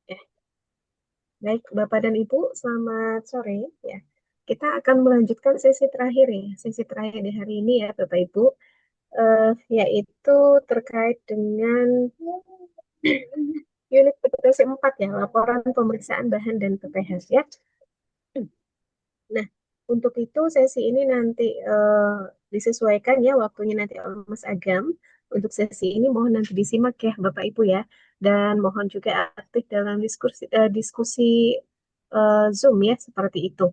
Ya, baik, Bapak dan Ibu, selamat sore ya. Kita akan melanjutkan sesi terakhir ya, sesi terakhir di hari ini ya, Bapak Ibu, yaitu terkait dengan unit kompetensi 4 ya, laporan pemeriksaan bahan dan PPH ya. Nah, untuk itu sesi ini nanti disesuaikan ya waktunya nanti oleh Mas Agam. Untuk sesi ini mohon nanti disimak ya Bapak Ibu ya. Dan mohon juga aktif dalam diskusi Zoom ya seperti itu.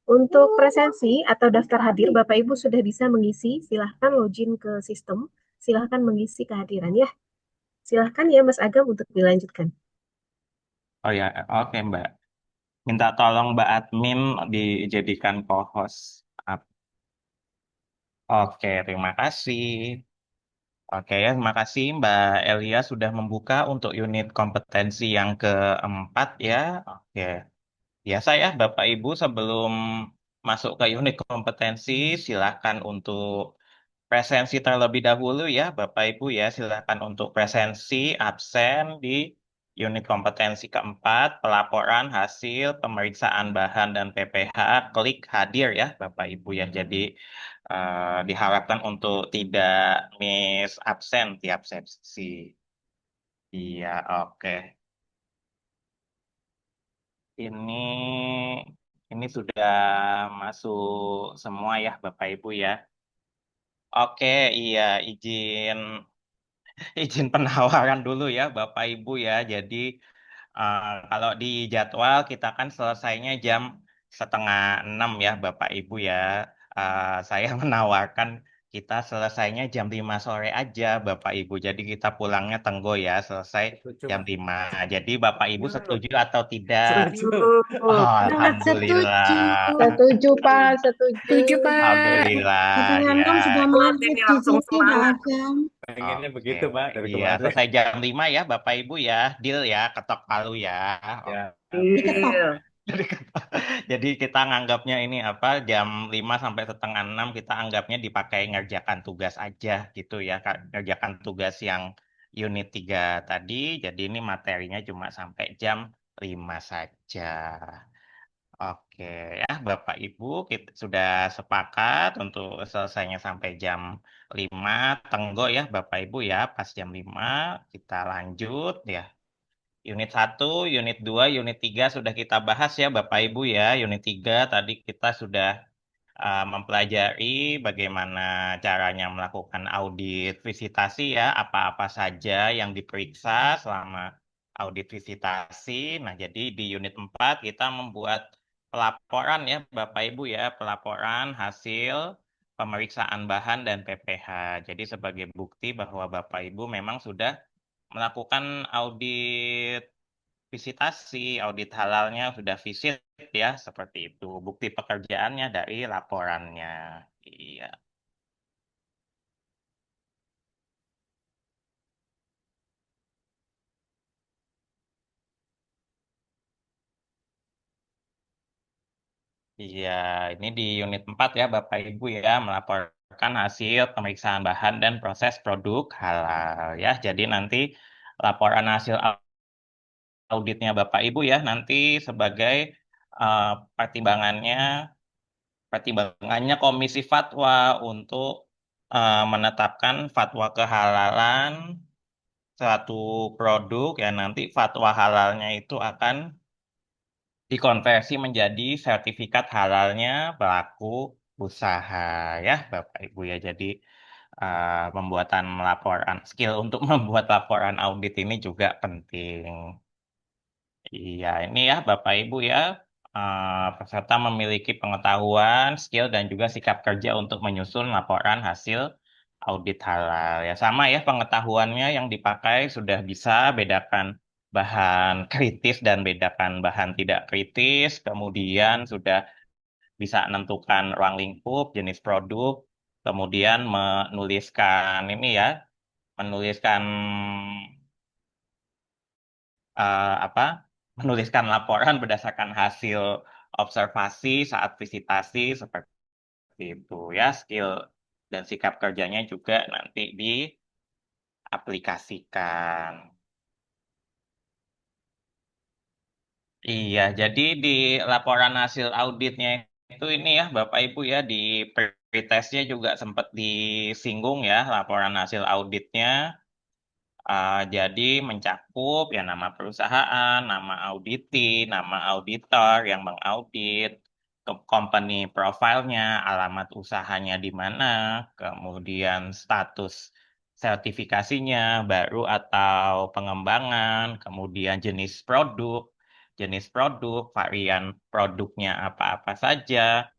Untuk presensi atau daftar hadir Bapak Ibu sudah bisa mengisi. Silahkan login ke sistem. Silahkan mengisi kehadiran ya. Silahkan ya Mas Agam untuk dilanjutkan. Oh ya, oke Mbak. Minta tolong Mbak admin dijadikan co-host. Oke, terima kasih. Oke ya, terima kasih Mbak Elia sudah membuka untuk unit kompetensi yang keempat ya. Oke, biasa ya Bapak Ibu sebelum masuk ke unit kompetensi, silakan untuk presensi terlebih dahulu ya, Bapak Ibu ya, silakan untuk presensi absen di unit kompetensi keempat, pelaporan hasil pemeriksaan bahan dan PPH, klik hadir ya, Bapak Ibu ya. Jadi diharapkan untuk tidak miss absen tiap sesi. Iya, oke. Ini ini sudah masuk semua ya, Bapak Ibu ya. Oke, iya izin izin penawaran dulu ya Bapak Ibu ya. Jadi kalau di jadwal kita kan selesainya jam setengah 6 ya Bapak Ibu ya. Saya menawarkan kita selesainya jam 5 sore aja Bapak Ibu. Jadi kita pulangnya tenggo ya selesai Setuju, jam Mas. 5. Jadi Bapak Ibu setuju atau tidak? Setuju. Oh, Sangat setuju. Alhamdulillah. Setuju Pak, setuju. Setuju, Pak. Alhamdulillah Setengah ya. enam sudah Kuat masuk ini di langsung sini, Pak semangat. Agam. Pengennya Oke, begitu, Pak, dari iya kemarin. selesai jam 5 ya Bapak Ibu ya, deal ya, ketok palu ya. Ya. Diketok. Iya. Jadi, jadi kita nganggapnya ini apa jam 5 sampai setengah 6 kita anggapnya dipakai ngerjakan tugas aja gitu ya. Ngerjakan tugas yang unit 3 tadi. Jadi ini materinya cuma sampai jam 5 saja. Oke ya Bapak Ibu kita sudah sepakat untuk selesainya sampai jam 5 tenggo ya Bapak Ibu ya. Pas jam 5 kita lanjut ya. Unit 1, unit 2, unit 3 sudah kita bahas ya Bapak Ibu ya. Unit 3 tadi kita sudah mempelajari bagaimana caranya melakukan audit visitasi ya, apa-apa saja yang diperiksa selama audit visitasi. Nah, jadi di unit 4 kita membuat pelaporan ya Bapak Ibu ya, pelaporan hasil pemeriksaan bahan dan PPH. Jadi sebagai bukti bahwa Bapak Ibu memang sudah melakukan audit visitasi, audit halalnya sudah visit ya, seperti itu. Bukti pekerjaannya dari laporannya. Iya. Iya, ini di unit 4 ya Bapak Ibu ya, melaporkan hasil pemeriksaan bahan dan proses produk halal ya. Jadi nanti laporan hasil auditnya Bapak Ibu ya, nanti sebagai eh, pertimbangannya pertimbangannya Komisi Fatwa untuk menetapkan fatwa kehalalan suatu produk ya nanti fatwa halalnya itu akan dikonversi menjadi sertifikat halalnya pelaku usaha ya Bapak Ibu ya. Jadi pembuatan laporan skill untuk membuat laporan audit ini juga penting. Iya, ini ya Bapak Ibu ya, peserta memiliki pengetahuan, skill, dan juga sikap kerja untuk menyusun laporan hasil audit halal. Ya sama ya pengetahuannya yang dipakai sudah bisa bedakan bahan kritis dan bedakan bahan tidak kritis, kemudian sudah bisa menentukan ruang lingkup, jenis produk, kemudian menuliskan ini ya, menuliskan apa menuliskan laporan berdasarkan hasil observasi saat visitasi seperti itu ya skill dan sikap kerjanya juga nanti diaplikasikan. Iya, jadi di laporan hasil auditnya itu ini ya Bapak Ibu ya di pretestnya juga sempat disinggung ya laporan hasil auditnya. Jadi mencakup ya nama perusahaan, nama auditi, nama auditor yang mengaudit, company profilnya, alamat usahanya di mana, kemudian status sertifikasinya, baru atau pengembangan, kemudian jenis produk, varian produknya apa-apa saja,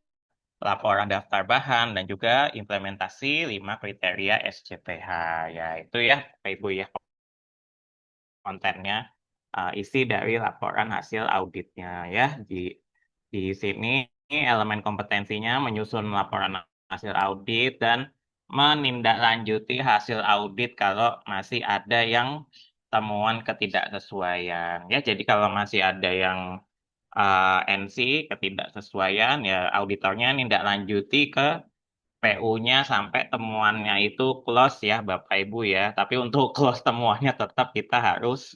laporan daftar bahan, dan juga implementasi 5 kriteria SCPH. Ya, itu ya, Bapak Ibu ya kontennya, isi dari laporan hasil auditnya ya. Di sini elemen kompetensinya menyusun laporan hasil audit dan menindaklanjuti hasil audit kalau masih ada yang temuan ketidaksesuaian ya. Jadi kalau masih ada yang NC ketidaksesuaian ya auditornya nindaklanjuti ke PU-nya sampai temuannya itu close ya Bapak Ibu ya. Tapi untuk close temuannya tetap kita harus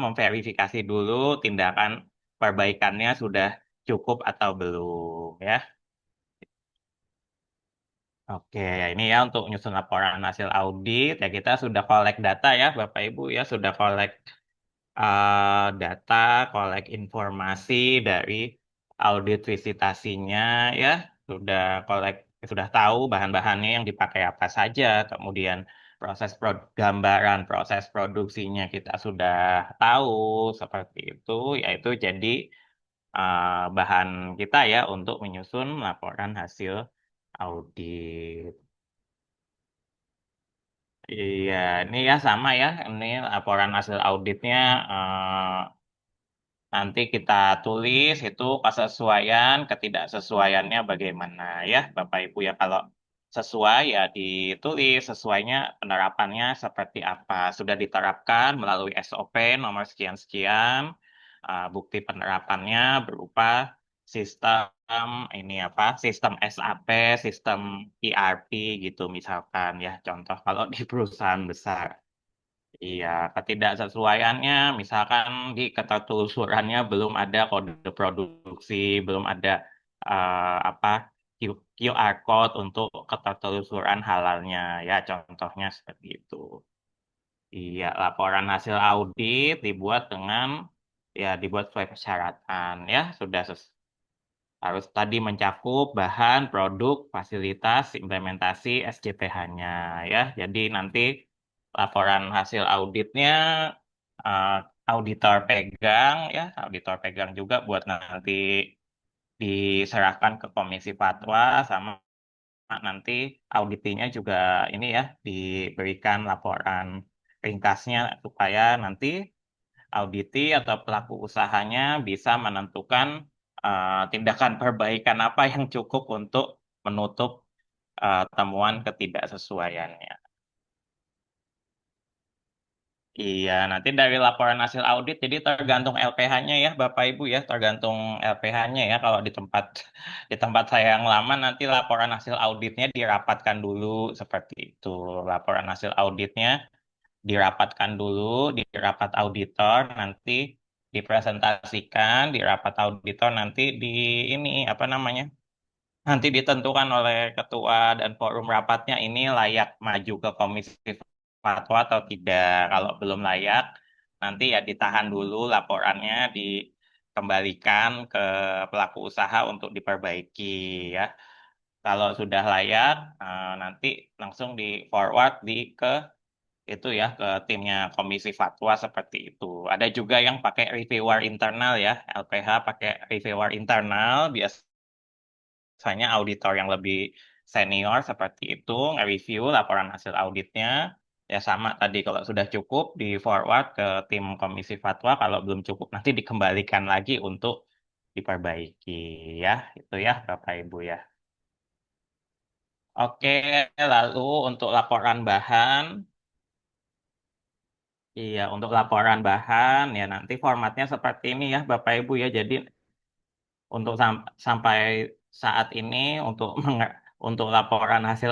memverifikasi dulu tindakan perbaikannya sudah cukup atau belum ya. Oke, ya ini ya untuk nyusun laporan hasil audit ya kita sudah collect data ya Bapak Ibu ya sudah collect data, collect informasi dari audit visitasinya ya, sudah collect, sudah tahu bahan-bahannya yang dipakai apa saja, kemudian gambaran proses produksinya kita sudah tahu seperti itu, yaitu jadi bahan kita ya untuk menyusun laporan hasil audit. Iya, ini ya sama ya, ini laporan hasil auditnya. Nanti kita tulis itu kesesuaian, ketidaksesuaiannya bagaimana ya Bapak Ibu ya. Kalau sesuai ya ditulis, sesuainya penerapannya seperti apa. Sudah diterapkan melalui SOP nomor sekian-sekian, bukti penerapannya berupa sistem ini apa, sistem SAP, sistem ERP gitu misalkan ya. Contoh kalau di perusahaan besar. Iya, ketidaksesuaiannya, misalkan di ketertelusurannya belum ada kode produksi, belum ada apa QR code untuk ketertelusuran halalnya, ya contohnya seperti itu. Iya, laporan hasil audit dibuat dengan ya dibuat sesuai persyaratan, ya sudah harus tadi mencakup bahan, produk, fasilitas, implementasi SCPH-nya ya. Jadi nanti laporan hasil auditnya eh, auditor pegang juga buat nanti diserahkan ke Komisi Fatwa sama nanti auditinya juga ini ya diberikan laporan ringkasnya supaya nanti auditi atau pelaku usahanya bisa menentukan tindakan perbaikan apa yang cukup untuk menutup temuan ketidaksesuaiannya. Iya, nanti dari laporan hasil audit, jadi tergantung LPH-nya ya, Bapak Ibu ya, tergantung LPH-nya ya. Kalau di tempat di tempat saya yang lama, nanti laporan hasil auditnya dirapatkan dulu seperti itu. Laporan hasil auditnya dirapatkan dulu di rapat auditor, nanti dipresentasikan di rapat auditor, nanti di ini apa namanya? Nanti ditentukan oleh ketua dan forum rapatnya ini layak maju ke komisi fatwa atau tidak. Kalau belum layak, nanti ya ditahan dulu laporannya, dikembalikan ke pelaku usaha untuk diperbaiki ya. Kalau sudah layak, nanti langsung di forward ke itu ya ke timnya komisi fatwa seperti itu. Ada juga yang pakai reviewer internal ya, LPH pakai reviewer internal, biasanya auditor yang lebih senior seperti itu nge-review laporan hasil auditnya. Ya sama tadi kalau sudah cukup di forward ke tim komisi fatwa, kalau belum cukup nanti dikembalikan lagi untuk diperbaiki ya. Itu ya Bapak Ibu ya. Oke, lalu untuk laporan bahan. Iya, untuk laporan bahan ya nanti formatnya seperti ini ya Bapak Ibu ya. Jadi untuk sampai saat ini untuk laporan hasil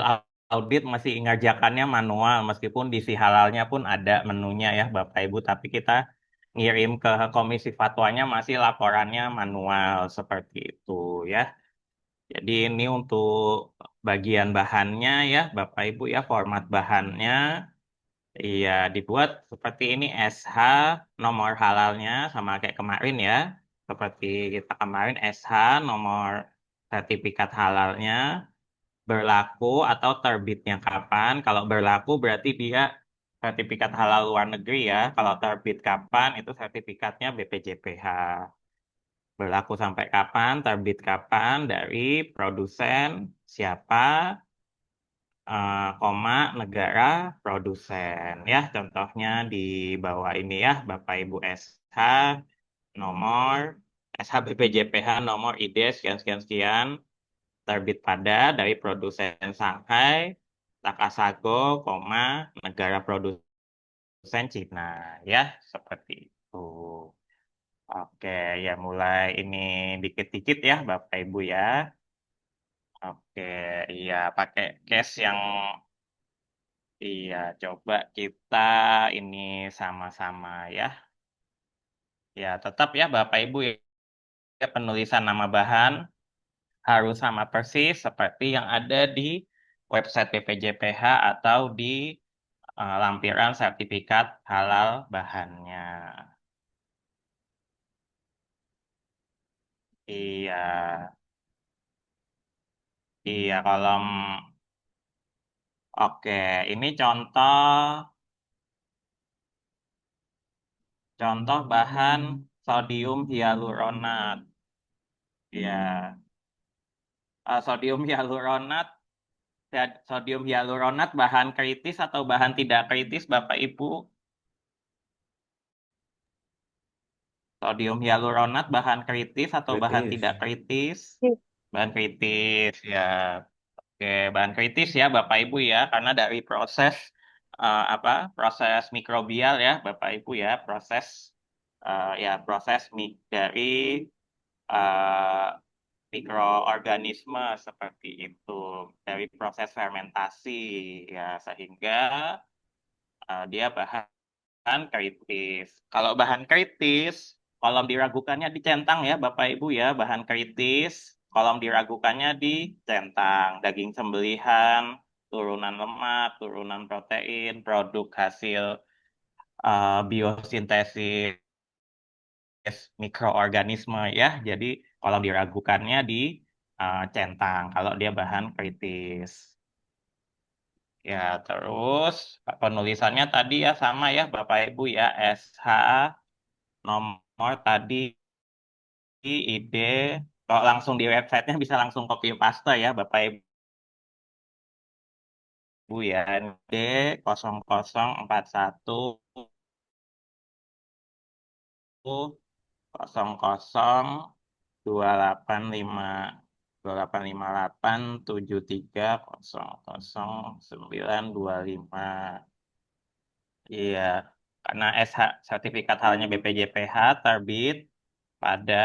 audit masih ngerjakannya manual meskipun di si halalnya pun ada menunya ya Bapak Ibu, tapi kita ngirim ke komisi fatwanya masih laporannya manual seperti itu ya. Jadi ini untuk bagian bahannya ya, Bapak Ibu ya, format bahannya. Iya, dibuat seperti ini SH, nomor halalnya sama kayak kemarin ya. Seperti kita kemarin SH, nomor sertifikat halalnya, berlaku atau terbitnya kapan. Kalau berlaku berarti dia sertifikat halal luar negeri ya. Kalau terbit kapan itu sertifikatnya BPJPH. Berlaku sampai kapan, terbit kapan, dari produsen, siapa, koma, negara, produsen. Ya, contohnya di bawah ini ya, Bapak Ibu SH, nomor, SH BPJPH, nomor ID, sekian-sekian-sekian, terbit pada dari produsen Shanghai, Takasago, koma, negara produsen Cina. Ya, seperti itu. Oke, ya mulai ini dikit-dikit ya, Bapak Ibu ya. Oke, iya pakai case yang iya coba kita ini sama-sama ya. Ya, tetap ya Bapak Ibu ya penulisan nama bahan harus sama persis seperti yang ada di website BPJPH atau di lampiran sertifikat halal bahannya. Iya, iya kolom. Oke, ini contoh bahan sodium hyaluronat. Ya, sodium hyaluronat bahan kritis atau bahan tidak kritis, Bapak Ibu? Sodium hyaluronat bahan kritis atau bahan Kritis. tidak kritis? Oke. Bahan kritis, ya. Oke, bahan kritis ya, Bapak Ibu ya, karena dari proses proses mikrobial ya, Bapak Ibu ya, proses dari eh, mikroorganisme seperti itu dari proses fermentasi ya sehingga dia bahan kritis. Kalau bahan kritis, kolom diragukannya dicentang ya Bapak Ibu ya, bahan kritis, kolom diragukannya dicentang, daging sembelihan, turunan lemak, turunan protein, produk hasil biosintesis mikroorganisme ya. Jadi kalau diragukannya di centang kalau dia bahan kritis. Ya, terus penulisannya tadi ya sama ya Bapak Ibu ya SH nomor tadi ID kalau langsung di websitenya bisa langsung copy paste ya Bapak Ibu ya D 0041 00 285 2858 73 00 925. Iya, karena SH sertifikat halnya BPJPH terbit pada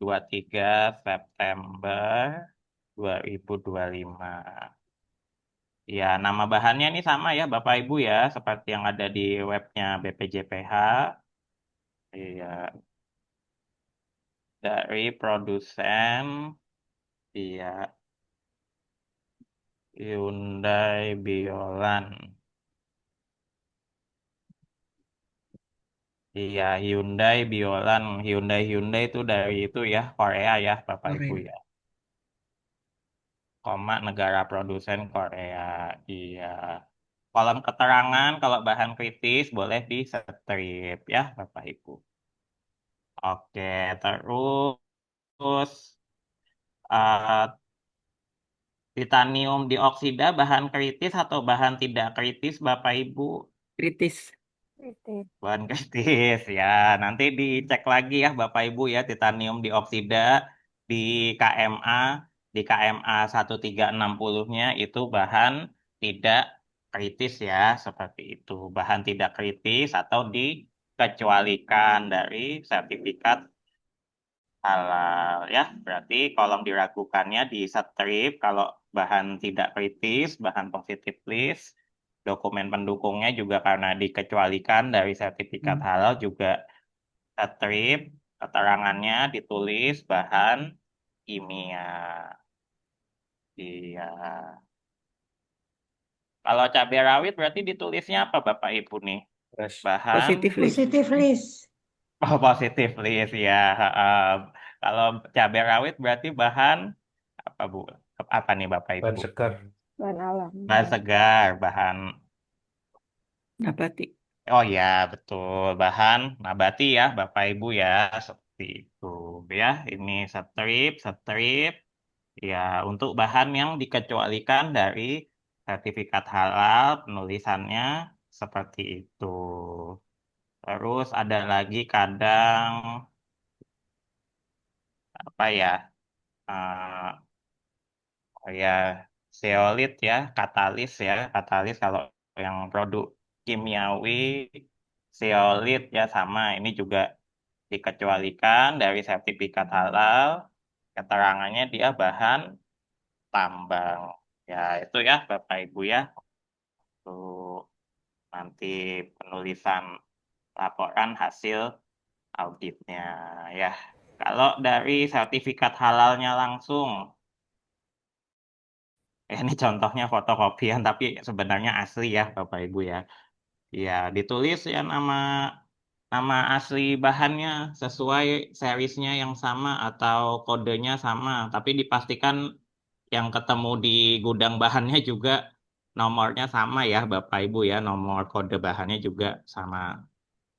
23 September 2025. Ya, nama bahannya ini sama ya Bapak Ibu ya, seperti yang ada di webnya BPJPH. Iya, dari produsen, iya, Hyundai Biolan. Iya, Hyundai Biolan. Hyundai itu dari itu ya, Korea ya, Bapak Ibu Korea. ya. Koma negara produsen Korea. Iya. Kolom keterangan kalau bahan kritis boleh di strip ya, Bapak Ibu. Oke, terus eh, titanium dioksida bahan kritis atau bahan tidak kritis, Bapak Ibu? Kritis. Bahan kritis ya. Nanti dicek lagi ya Bapak Ibu ya titanium dioksida di KMA di KMA 1360-nya itu bahan tidak kritis ya seperti itu. Bahan tidak kritis atau dikecualikan dari sertifikat halal ya. Berarti kolom diragukannya di strip kalau bahan tidak kritis, bahan positif list dokumen pendukungnya juga karena dikecualikan dari sertifikat halal juga strip keterangannya ditulis bahan kimia. Iya. Kalau cabai rawit berarti ditulisnya apa Bapak Ibu nih? Bahan Positif list. Positif list. oh, positif list ya. Kalau cabai rawit berarti bahan apa Bu? Apa nih Bapak Bahan Ibu? segar. Bahan alam. Bahan segar, bahan Nabati. oh ya betul bahan nabati ya Bapak Ibu ya seperti itu ya. Ini strip ya untuk bahan yang dikecualikan dari sertifikat halal penulisannya seperti itu. Terus ada lagi kadang apa ya? eh, ya zeolit ya, katalis kalau yang produk kimiawi zeolit ya sama ini juga dikecualikan dari sertifikat halal, keterangannya dia bahan tambang. Ya itu ya Bapak Ibu ya untuk nanti penulisan laporan hasil auditnya ya. Kalau dari sertifikat halalnya langsung, ini contohnya fotokopian tapi sebenarnya asli ya Bapak Ibu ya. Ya, ditulis ya nama asli bahannya sesuai seriesnya yang sama atau kodenya sama, tapi dipastikan yang ketemu di gudang bahannya juga nomornya sama ya Bapak Ibu ya, nomor kode bahannya juga sama.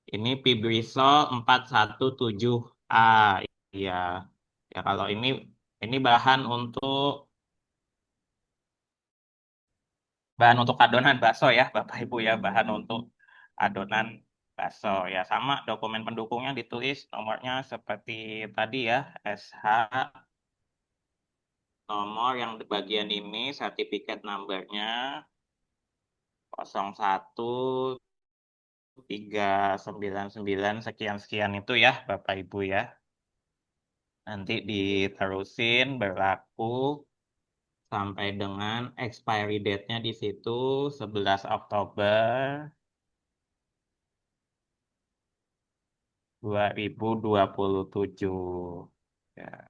Ini Fibrisol 417A. Iya. Ya kalau ini bahan untuk adonan bakso ya, Bapak Ibu ya, bahan untuk adonan bakso ya sama dokumen pendukungnya ditulis nomornya seperti tadi ya, SH nomor yang di bagian ini sertifikat numbernya 01399 sekian sekian itu ya, Bapak Ibu ya. Nanti diterusin berlaku sampai dengan expiry date-nya di situ 11 Oktober 2027. Ya,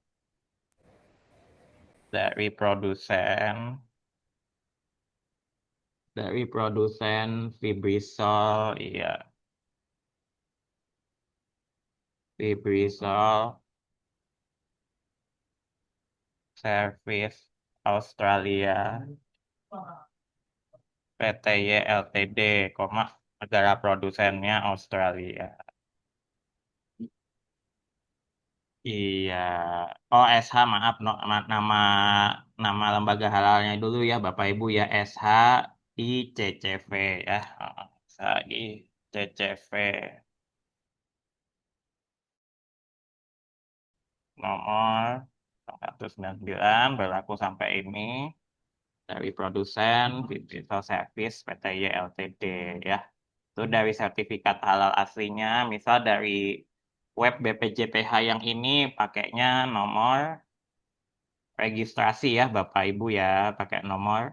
dari produsen Fibrisol, iya, Fibrisol Service Australia PTY Ltd, negara produsennya Australia. Iya. Oh, SH maaf nama nama lembaga halalnya dulu ya Bapak Ibu ya SHICCV ya. SHICCV nomor 199 berlaku sampai ini dari produsen Digital Service PTY Ltd ya. Itu dari sertifikat halal aslinya, misal dari web BPJPH yang ini pakainya nomor registrasi ya Bapak Ibu ya, pakai nomor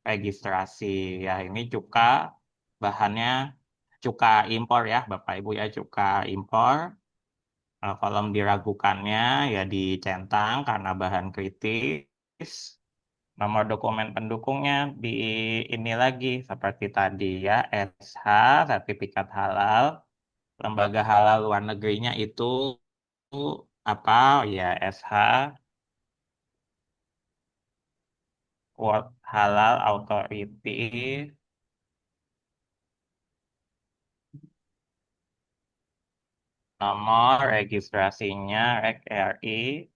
registrasi. Ya ini bahannya cuka impor ya Bapak Ibu ya, cuka impor. Kalau diragukannya ya dicentang karena bahan kritis. Nomor dokumen pendukungnya di ini lagi seperti tadi ya, SH, sertifikat halal, lembaga halal luar negerinya itu apa ya SH, World Halal Authority, nomor registrasinya REG RI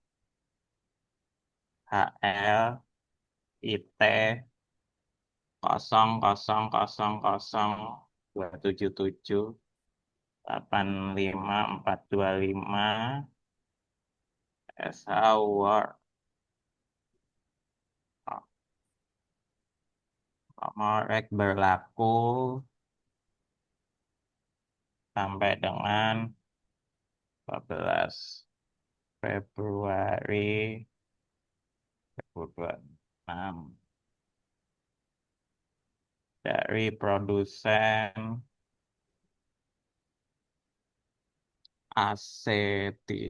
HL IT 007785425 SH World, nomor REG berlaku sampai dengan 14 Februari 2026. dari produsen aseti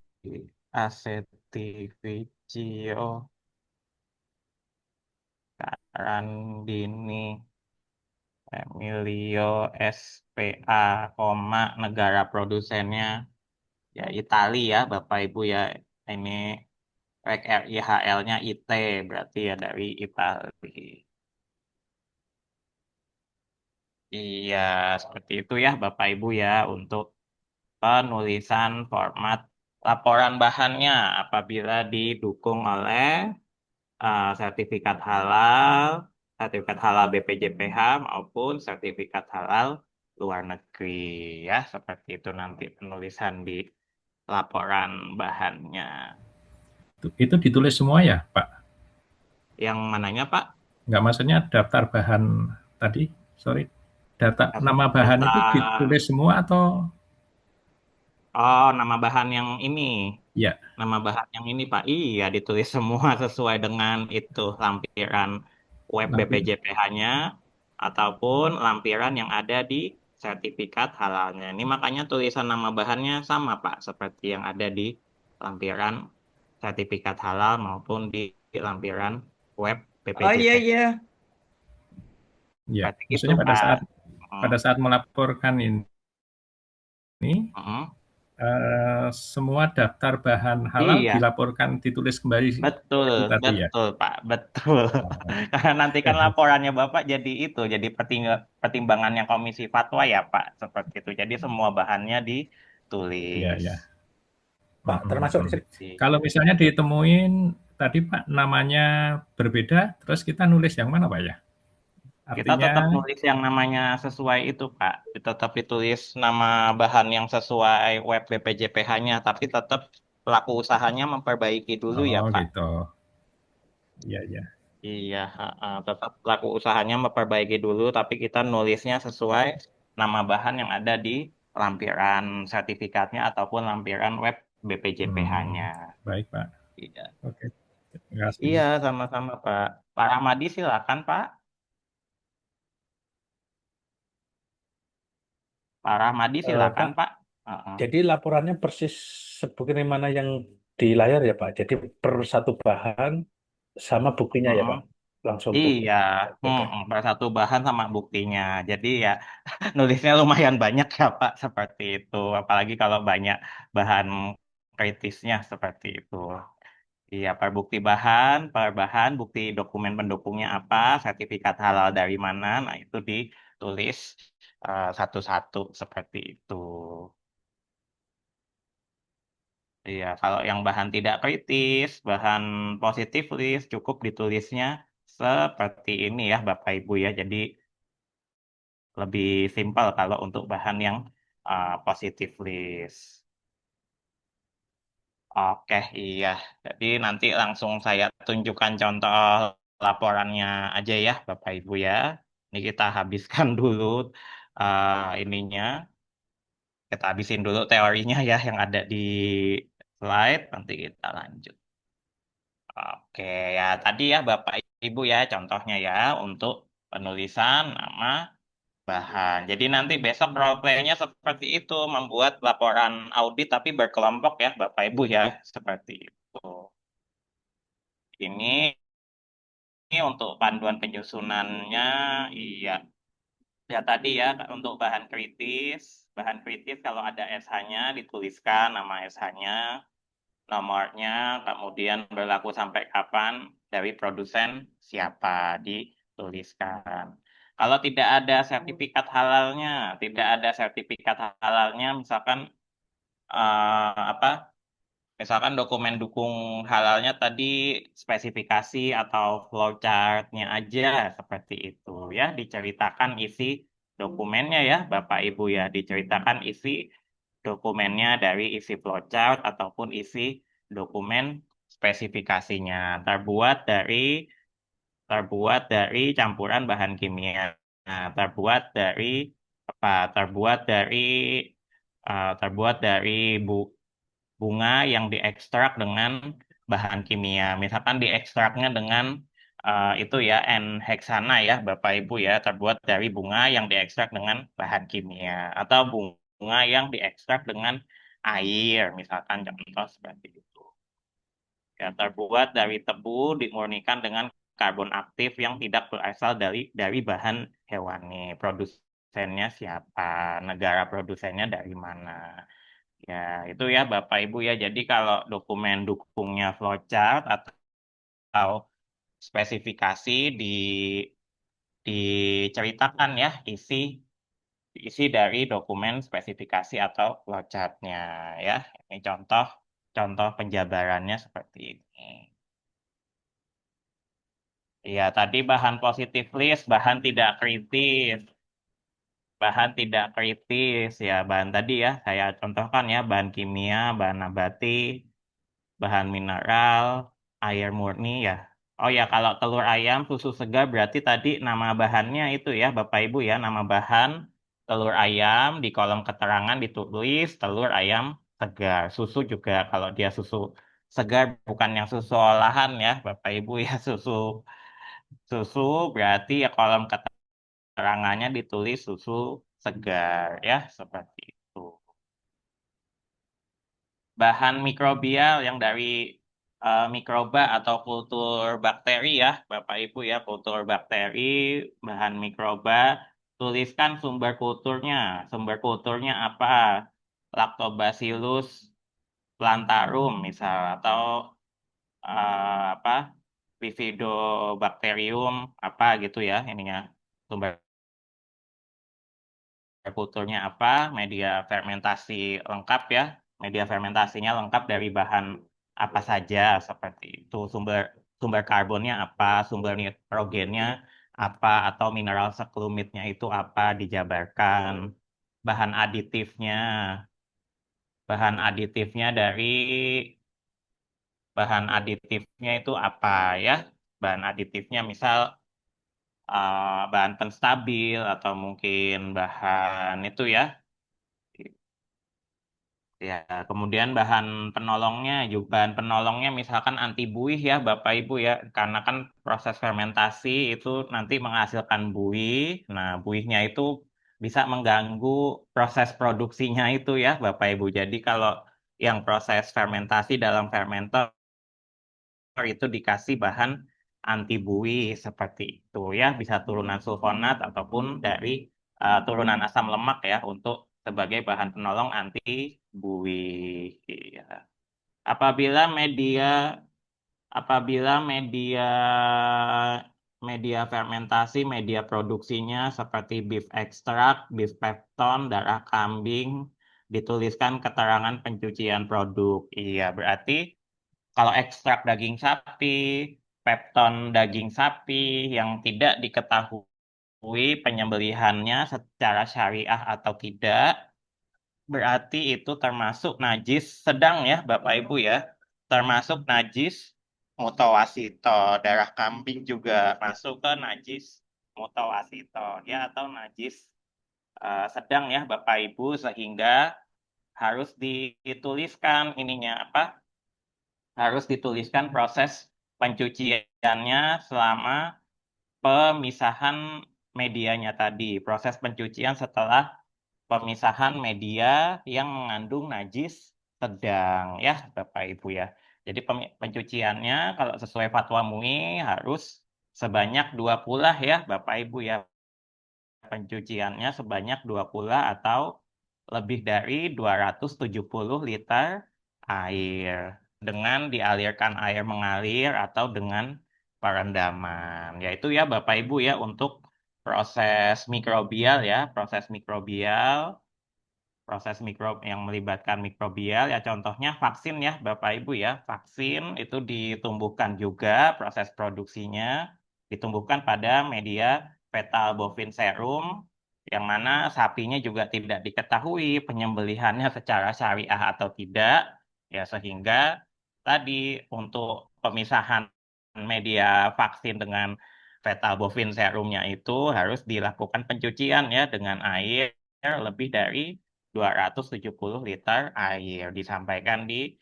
Asetivicio Karandini Emilio SPA, negara produsennya ya Itali ya Bapak Ibu ya. Ini RIHL-nya IT berarti ya dari Itali. Iya, seperti itu ya Bapak Ibu ya untuk penulisan format laporan bahannya apabila didukung oleh sertifikat halal BPJPH maupun sertifikat halal luar negeri ya. Seperti itu nanti penulisan di laporan bahannya. Itu ditulis semua ya, Pak? Yang mananya Pak? Nggak, maksudnya daftar bahan tadi, sorry. Nama bahan itu Daftar. ditulis semua atau? Oh, nama bahan yang ini. Ya. Nama bahan yang ini Pak. Iya, ditulis semua sesuai dengan itu lampiran web BPJPH-nya ataupun lampiran yang ada di sertifikat halalnya. Ini makanya tulisan nama bahannya sama Pak, seperti yang ada di lampiran sertifikat halal maupun di lampiran web Oh iya BPJPH. iya. Ya, Seperti itu maksudnya pada Pak. saat melaporkan ini semua daftar bahan halal Iya, dilaporkan, ditulis kembali betul, itu tadi ya. betul Pak, betul. Karena nanti kan laporannya Bapak jadi itu, jadi pertimbangannya Komisi Fatwa ya Pak, seperti itu. Jadi semua bahannya Ya, ditulis. ya. Pak, termasuk Kalau misalnya ditemuin tadi Pak namanya berbeda, terus kita nulis yang mana Pak ya? Kita Artinya tetap nulis yang namanya sesuai itu Pak, tetap ditulis nama bahan yang sesuai web BPJPH-nya, tapi tetap pelaku usahanya memperbaiki dulu ya Pak. gitu. Iya, iya. Iya, tetap pelaku usahanya memperbaiki dulu, tapi kita nulisnya sesuai nama bahan yang ada di lampiran sertifikatnya ataupun lampiran web BPJPH-nya. Baik Pak. Iya, Oke. Terima kasih. iya sama-sama Pak. Pak Rahmadi silakan Pak. Pak Rahmadi silakan Pak. Jadi laporannya persis sebagaimana yang di layar ya Pak. Jadi per satu bahan sama buktinya ya Pak. Langsung Iya, per satu bahan sama buktinya. Jadi ya nulisnya lumayan banyak ya Pak, seperti itu. Apalagi kalau banyak bahan kritisnya seperti itu. Iya, per bahan, bukti dokumen pendukungnya apa, sertifikat halal dari mana, nah itu ditulis satu-satu seperti itu. Iya, kalau yang bahan tidak kritis, bahan positif list, cukup ditulisnya seperti ini ya Bapak Ibu ya. Jadi lebih simpel kalau untuk bahan yang positif list. Oke, iya. Jadi nanti langsung saya tunjukkan contoh laporannya aja ya, Bapak Ibu ya. Ini kita habiskan dulu ininya. Kita habisin dulu teorinya ya yang ada di slide. Nanti kita lanjut. Oke, ya tadi ya Bapak Ibu ya contohnya ya untuk penulisan nama bahan. Jadi nanti besok role play-nya seperti itu, membuat laporan audit tapi berkelompok ya Bapak Ibu ya, seperti itu. Ini untuk panduan penyusunannya, iya. Ya tadi ya untuk bahan kritis kalau ada SH-nya dituliskan nama SH-nya, nomornya, kemudian berlaku sampai kapan, dari produsen siapa dituliskan. Kalau tidak ada sertifikat halalnya, misalkan apa? Misalkan dokumen dukung halalnya tadi spesifikasi atau flowchart-nya aja seperti itu ya, diceritakan isi dokumennya ya Bapak Ibu ya, diceritakan isi dokumennya dari isi flowchart ataupun isi dokumen spesifikasinya terbuat dari campuran bahan kimia. Nah, terbuat dari apa? Terbuat dari bunga yang diekstrak dengan bahan kimia. Misalkan diekstraknya dengan itu ya N-heksana ya Bapak Ibu ya, terbuat dari bunga yang diekstrak dengan bahan kimia atau bunga yang diekstrak dengan air, misalkan contoh seperti itu. Ya, terbuat dari tebu dimurnikan dengan karbon aktif yang tidak berasal dari bahan hewani. Produsennya siapa? Negara produsennya dari mana? Ya, itu ya Bapak Ibu ya. Jadi kalau dokumen dukungnya flowchart atau spesifikasi diceritakan ya isi dari dokumen spesifikasi atau flowchart-nya ya. Ini contoh penjabarannya seperti ini. Iya, tadi bahan positif list, bahan tidak kritis. Bahan tidak kritis ya, bahan tadi ya saya contohkan ya, bahan kimia, bahan nabati, bahan mineral, air murni ya. Oh ya, kalau telur ayam, susu segar berarti tadi nama bahannya itu ya, Bapak Ibu ya, nama bahan telur ayam di kolom keterangan ditulis telur ayam segar. Susu juga kalau dia susu segar bukan yang susu olahan ya, Bapak Ibu ya, susu susu berarti ya kolom keterangannya ditulis susu segar ya, seperti itu. Bahan mikrobial yang dari mikroba atau kultur bakteri ya, Bapak Ibu ya, kultur bakteri, bahan mikroba, tuliskan sumber kulturnya. Sumber kulturnya apa? Lactobacillus plantarum misal atau apa? Bifidobacterium apa gitu ya ininya. Sumber kulturnya apa, media fermentasi lengkap ya, media fermentasinya lengkap dari bahan apa saja seperti itu, sumber sumber karbonnya apa, sumber nitrogennya apa, atau mineral seklumitnya itu apa dijabarkan, bahan aditifnya, bahan aditifnya dari bahan aditifnya itu apa ya, bahan aditifnya misal bahan penstabil atau mungkin bahan itu ya. Ya, kemudian bahan penolongnya misalkan anti buih ya Bapak Ibu ya, karena kan proses fermentasi itu nanti menghasilkan buih. Nah, buihnya itu bisa mengganggu proses produksinya itu ya Bapak Ibu. Jadi kalau yang proses fermentasi dalam fermenter itu dikasih bahan anti buih seperti itu ya, bisa turunan sulfonat ataupun dari turunan asam lemak ya untuk sebagai bahan penolong anti buih. Ya. Apabila media apabila media fermentasi, media produksinya seperti beef extract, beef pepton, darah kambing, dituliskan keterangan pencucian produk. Iya, berarti kalau ekstrak daging sapi, pepton daging sapi yang tidak diketahui penyembelihannya secara syariah atau tidak, berarti itu termasuk najis sedang ya Bapak Ibu ya. Termasuk najis mutawasito. Darah kambing juga masuk ke najis mutawasito ya, atau najis sedang ya Bapak Ibu, sehingga harus dituliskan ininya apa? Harus dituliskan proses pencuciannya selama pemisahan medianya tadi. Proses pencucian setelah pemisahan media yang mengandung najis sedang ya Bapak Ibu ya. Jadi pencuciannya kalau sesuai fatwa MUI harus sebanyak 2 pula ya Bapak Ibu ya. Pencuciannya sebanyak 2 pula atau lebih dari 270 liter air dengan dialirkan air mengalir atau dengan perendaman. Yaitu ya Bapak Ibu ya untuk proses mikrobial ya, proses yang melibatkan mikrobial ya, contohnya vaksin ya Bapak Ibu ya. Vaksin itu ditumbuhkan juga, proses produksinya ditumbuhkan pada media fetal bovine serum, yang mana sapinya juga tidak diketahui penyembelihannya secara syariah atau tidak ya, sehingga tadi untuk pemisahan media vaksin dengan fetal bovine serumnya itu harus dilakukan pencucian ya dengan air lebih dari 270 liter air, disampaikan di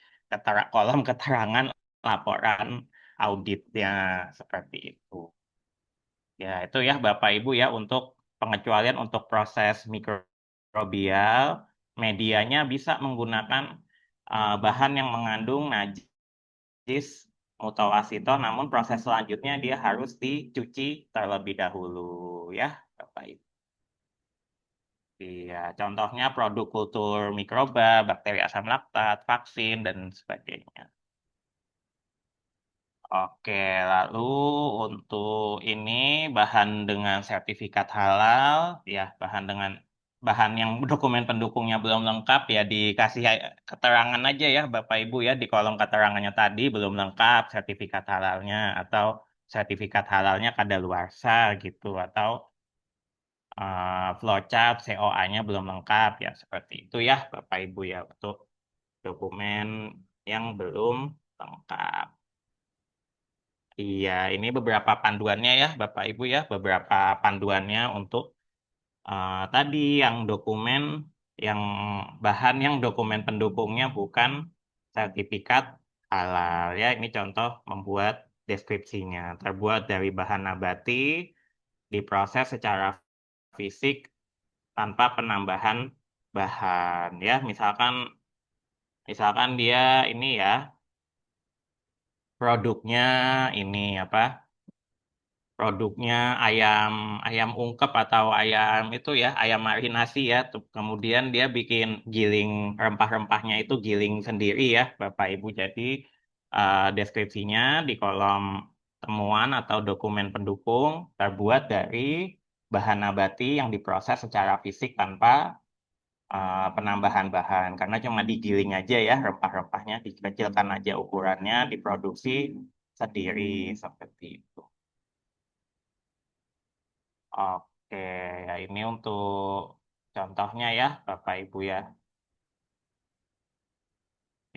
kolom keterangan laporan auditnya seperti itu. Ya, itu ya Bapak Ibu ya untuk pengecualian untuk proses mikrobial, medianya bisa menggunakan bahan yang mengandung najis mutawasito, namun proses selanjutnya dia harus dicuci terlebih dahulu ya Bapak Ibu. Iya, contohnya produk kultur mikroba, bakteri asam laktat, vaksin, dan sebagainya. Oke, lalu untuk ini bahan dengan sertifikat halal, ya bahan yang dokumen pendukungnya belum lengkap ya dikasih keterangan aja ya Bapak Ibu ya di kolom keterangannya tadi belum lengkap sertifikat halalnya atau sertifikat halalnya kadaluarsa gitu atau flowchart COA-nya belum lengkap ya seperti itu ya Bapak Ibu ya untuk dokumen yang belum lengkap. Iya, ini beberapa panduannya ya, Bapak Ibu ya, beberapa panduannya untuk tadi yang dokumen, yang bahan yang dokumen pendukungnya bukan sertifikat halal ya. Ini contoh membuat deskripsinya. Terbuat dari bahan nabati, diproses secara fisik tanpa penambahan bahan ya. Misalkan dia ini ya, produknya ini apa? Produknya ayam ayam ungkep atau ayam itu ya ayam marinasi ya kemudian dia bikin giling rempah-rempahnya itu giling sendiri ya Bapak Ibu jadi deskripsinya di kolom temuan atau dokumen pendukung terbuat dari bahan nabati yang diproses secara fisik tanpa penambahan bahan karena cuma digiling aja ya rempah-rempahnya dikecilkan aja ukurannya diproduksi sendiri seperti itu. Oke, ya ini untuk contohnya ya, Bapak Ibu ya.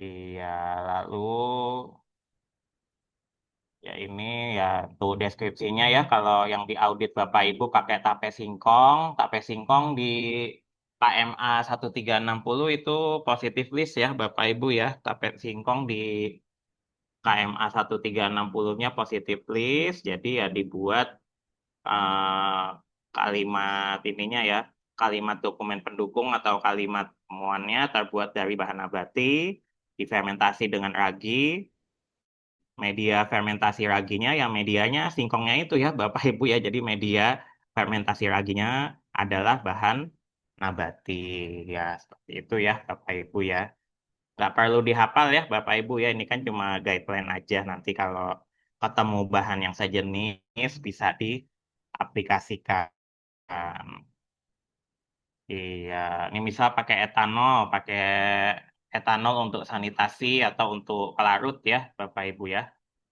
Iya, lalu ya ini ya tuh deskripsinya ya. Kalau yang di audit Bapak Ibu pakai tape singkong di KMA 1360 itu positif list ya, Bapak Ibu ya. Tape singkong di KMA 1360-nya positif list, jadi ya dibuat eh, kalimat ininya ya, kalimat dokumen pendukung atau kalimat temuannya terbuat dari bahan nabati, difermentasi dengan ragi, media fermentasi raginya, ya medianya singkongnya itu ya Bapak Ibu ya, jadi media fermentasi raginya adalah bahan nabati ya, seperti itu ya Bapak Ibu ya. Nggak perlu dihafal ya Bapak Ibu ya, ini kan cuma guideline aja, nanti kalau ketemu bahan yang sejenis bisa diaplikasikan. Iya, ini misal pakai etanol untuk sanitasi atau untuk pelarut ya, Bapak Ibu ya.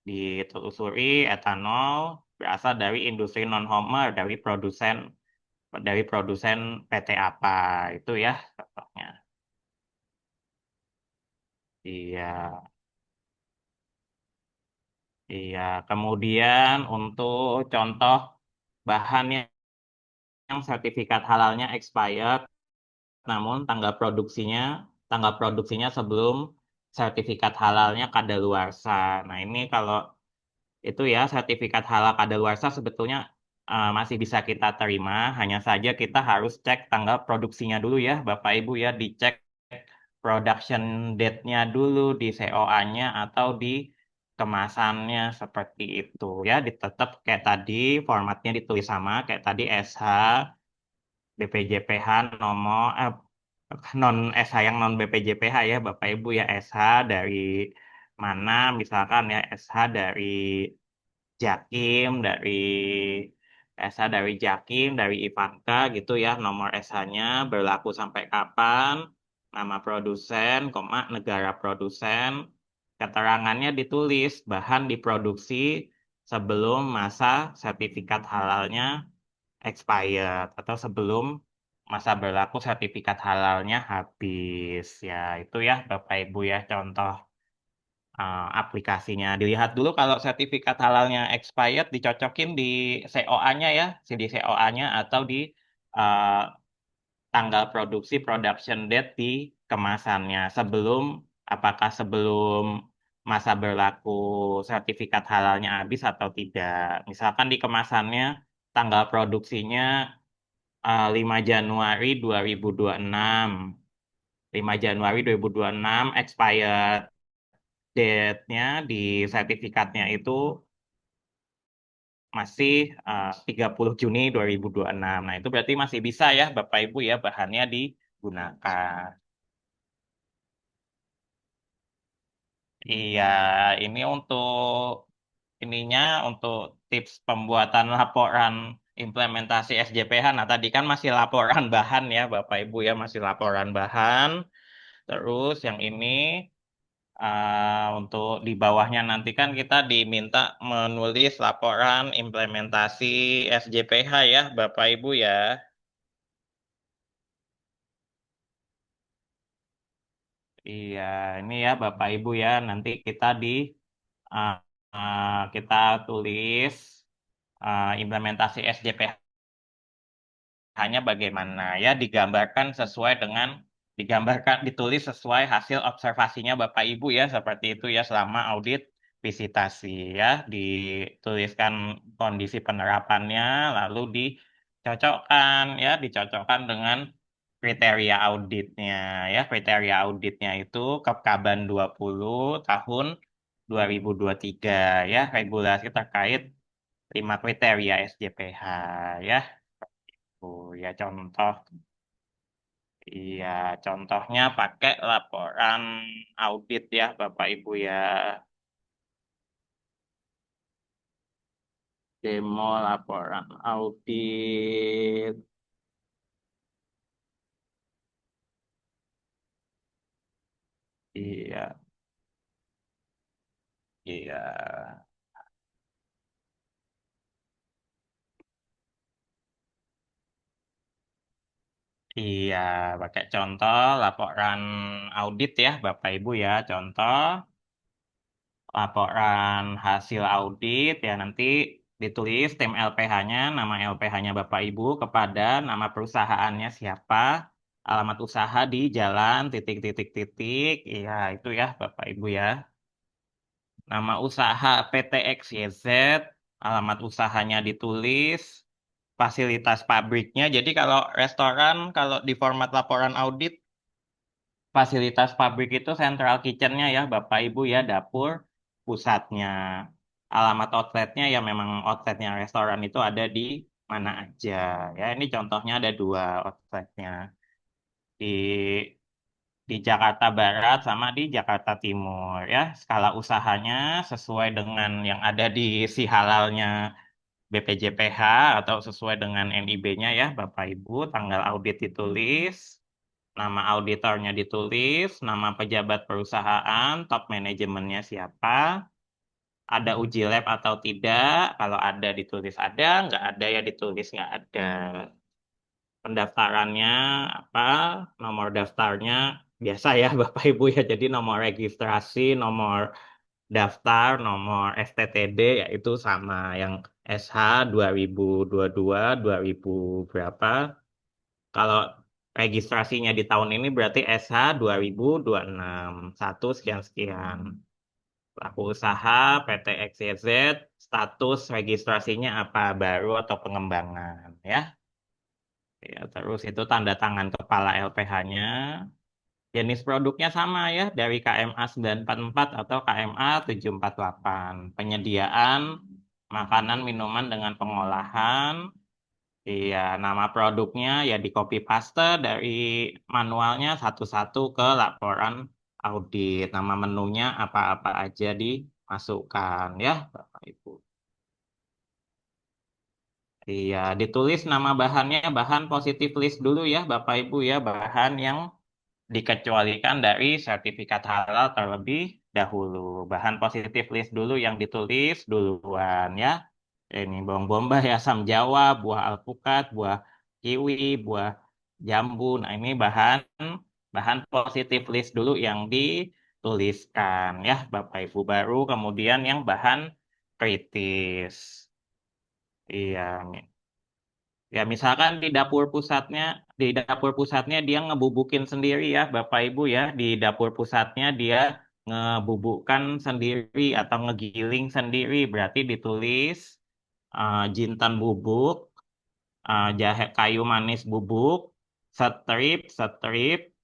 Ditelusuri etanol berasal dari industri non-homer, dari produsen PT apa itu ya, contohnya. Iya, iya. Kemudian untuk contoh bahan yang sertifikat halalnya expired namun tanggal produksinya sebelum sertifikat halalnya kadaluarsa. Nah, ini kalau itu ya sertifikat halal kadaluarsa sebetulnya masih bisa kita terima, hanya saja kita harus cek tanggal produksinya dulu ya, Bapak Ibu ya, dicek production date-nya dulu di COA-nya atau di kemasannya seperti itu ya, tetap kayak tadi formatnya ditulis sama kayak tadi SH BPJPH nomor non SH yang non BPJPH ya Bapak Ibu ya SH dari mana misalkan ya SH dari Jakim dari Ivanka gitu ya nomor SH-nya berlaku sampai kapan nama produsen negara produsen keterangannya ditulis bahan diproduksi sebelum masa sertifikat halalnya expired atau sebelum masa berlaku sertifikat halalnya habis ya itu ya Bapak Ibu ya contoh aplikasinya dilihat dulu kalau sertifikat halalnya expired dicocokin di COA-nya ya di COA-nya atau di uh, tanggal production date di kemasannya apakah sebelum masa berlaku sertifikat halalnya habis atau tidak. Misalkan di kemasannya tanggal produksinya 5 Januari 2026. 5 Januari 2026 expired date-nya di sertifikatnya itu masih 30 Juni 2026. Nah, itu berarti masih bisa ya Bapak Ibu ya bahannya digunakan. Iya, ini untuk tips pembuatan laporan implementasi SJPH. Nah, tadi kan masih laporan bahan ya Bapak Ibu ya, masih laporan bahan. Terus yang ini untuk di bawahnya nanti kan kita diminta menulis laporan implementasi SJPH ya Bapak Ibu ya. Iya, ini ya Bapak Ibu ya, nanti uh, kita tulis implementasi SJPH hanya bagaimana ya ditulis sesuai hasil observasinya Bapak Ibu ya seperti itu ya selama audit visitasi ya dituliskan kondisi penerapannya lalu dicocokkan dengan kriteria auditnya ya kriteria auditnya itu Kepkaban 20 tahun 2023 ya regulasi terkait 5 kriteria SJPH ya. Oh ya iya contohnya pakai laporan audit ya Bapak Ibu ya. Demo laporan audit. Iya, iya. Iya, pakai contoh laporan audit ya Bapak Ibu ya. Contoh laporan hasil audit ya nanti ditulis tim LPH-nya, nama LPH-nya Bapak Ibu kepada nama perusahaannya siapa, alamat usaha di jalan titik titik, iya itu ya Bapak Ibu ya. Nama usaha PT XYZ, alamat usahanya ditulis, fasilitas pabriknya. Jadi kalau restoran, kalau di format laporan audit, fasilitas pabrik itu central kitchen-nya ya, Bapak Ibu ya, dapur pusatnya. Alamat outletnya ya memang outletnya restoran itu ada di mana aja. Ya, ini contohnya ada 2 outletnya. Di Jakarta Barat sama di Jakarta Timur ya. Skala usahanya sesuai dengan yang ada di si halalnya BPJPH atau sesuai dengan NIB-nya ya Bapak Ibu. Tanggal audit ditulis. Nama auditornya ditulis, nama pejabat perusahaan, top manajemennya siapa, ada uji lab atau tidak, kalau ada ditulis ada, nggak ada ya ditulis nggak ada. Pendaftarannya apa, nomor daftarnya biasa ya Bapak Ibu ya, jadi nomor registrasi, nomor daftar, nomor STTD yaitu sama yang SH 2022, 2000 berapa, kalau registrasinya di tahun ini berarti SH 2026, 1 sekian-sekian. Pelaku usaha PT XYZ, status registrasinya apa, baru atau pengembangan, ya. Ya, terus itu tanda tangan kepala LPH-nya. Jenis produknya sama ya, dari KMA 944 atau KMA 748. Penyediaan makanan minuman dengan pengolahan. Iya, nama produknya ya di copy paste dari manualnya satu-satu ke laporan audit. Nama menunya apa-apa aja dimasukkan ya, Bapak Ibu. Iya, ditulis nama bahannya, bahan positif list dulu ya, Bapak Ibu ya, bahan yang dikecualikan dari sertifikat halal terlebih dahulu. Bahan positif list dulu yang ditulis duluan ya. Ini bawang bombay, asam jawa, buah alpukat, buah kiwi, buah jambu. Nah, ini bahan bahan positif list dulu yang dituliskan ya, Bapak Ibu baru. Kemudian yang bahan kritis. Iya, ya, misalkan di dapur pusatnya dia ngebubukin sendiri ya, Bapak Ibu ya. Di dapur pusatnya dia ngebubukkan sendiri atau ngegiling sendiri, berarti ditulis jintan bubuk, jahe kayu manis bubuk, strip, strip,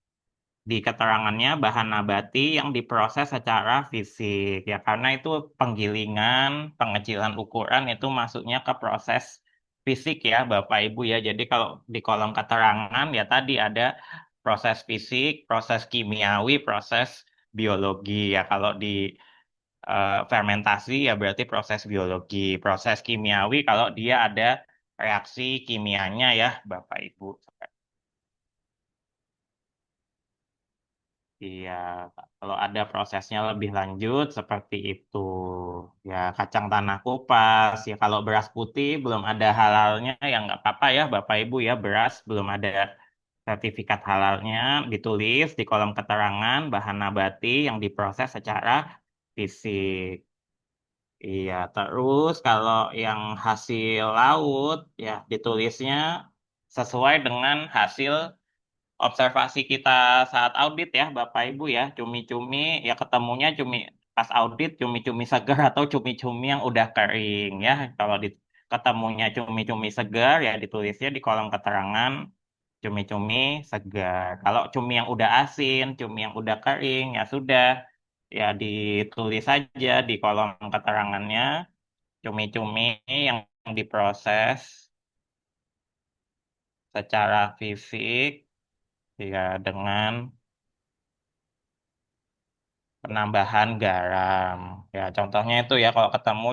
di keterangannya bahan nabati yang diproses secara fisik. Ya, karena itu penggilingan, pengecilan ukuran itu masuknya ke proses fisik ya, Bapak Ibu ya. Jadi kalau di kolom keterangan ya tadi ada proses fisik, proses kimiawi, proses biologi ya. Kalau di fermentasi ya berarti proses biologi, proses kimiawi kalau dia ada reaksi kimianya ya, Bapak Ibu. Iya, kalau ada prosesnya lebih lanjut seperti itu. Ya, kacang tanah kupas. Ya, kalau beras putih belum ada halalnya, ya nggak apa-apa ya, Bapak Ibu ya. Beras belum ada sertifikat halalnya, ditulis di kolom keterangan bahan nabati yang diproses secara fisik. Iya, terus kalau yang hasil laut, ya ditulisnya sesuai dengan hasil observasi kita saat audit ya Bapak Ibu ya, cumi-cumi ya ketemunya cumi pas audit cumi-cumi segar atau cumi-cumi yang udah kering ya. Kalau ketemunya cumi-cumi segar ya ditulisnya di kolom keterangan cumi-cumi segar. Kalau cumi yang udah asin, cumi yang udah kering ya sudah ya ditulis saja di kolom keterangannya cumi-cumi yang diproses secara fisik ya dengan penambahan garam. Ya, contohnya itu ya kalau ketemu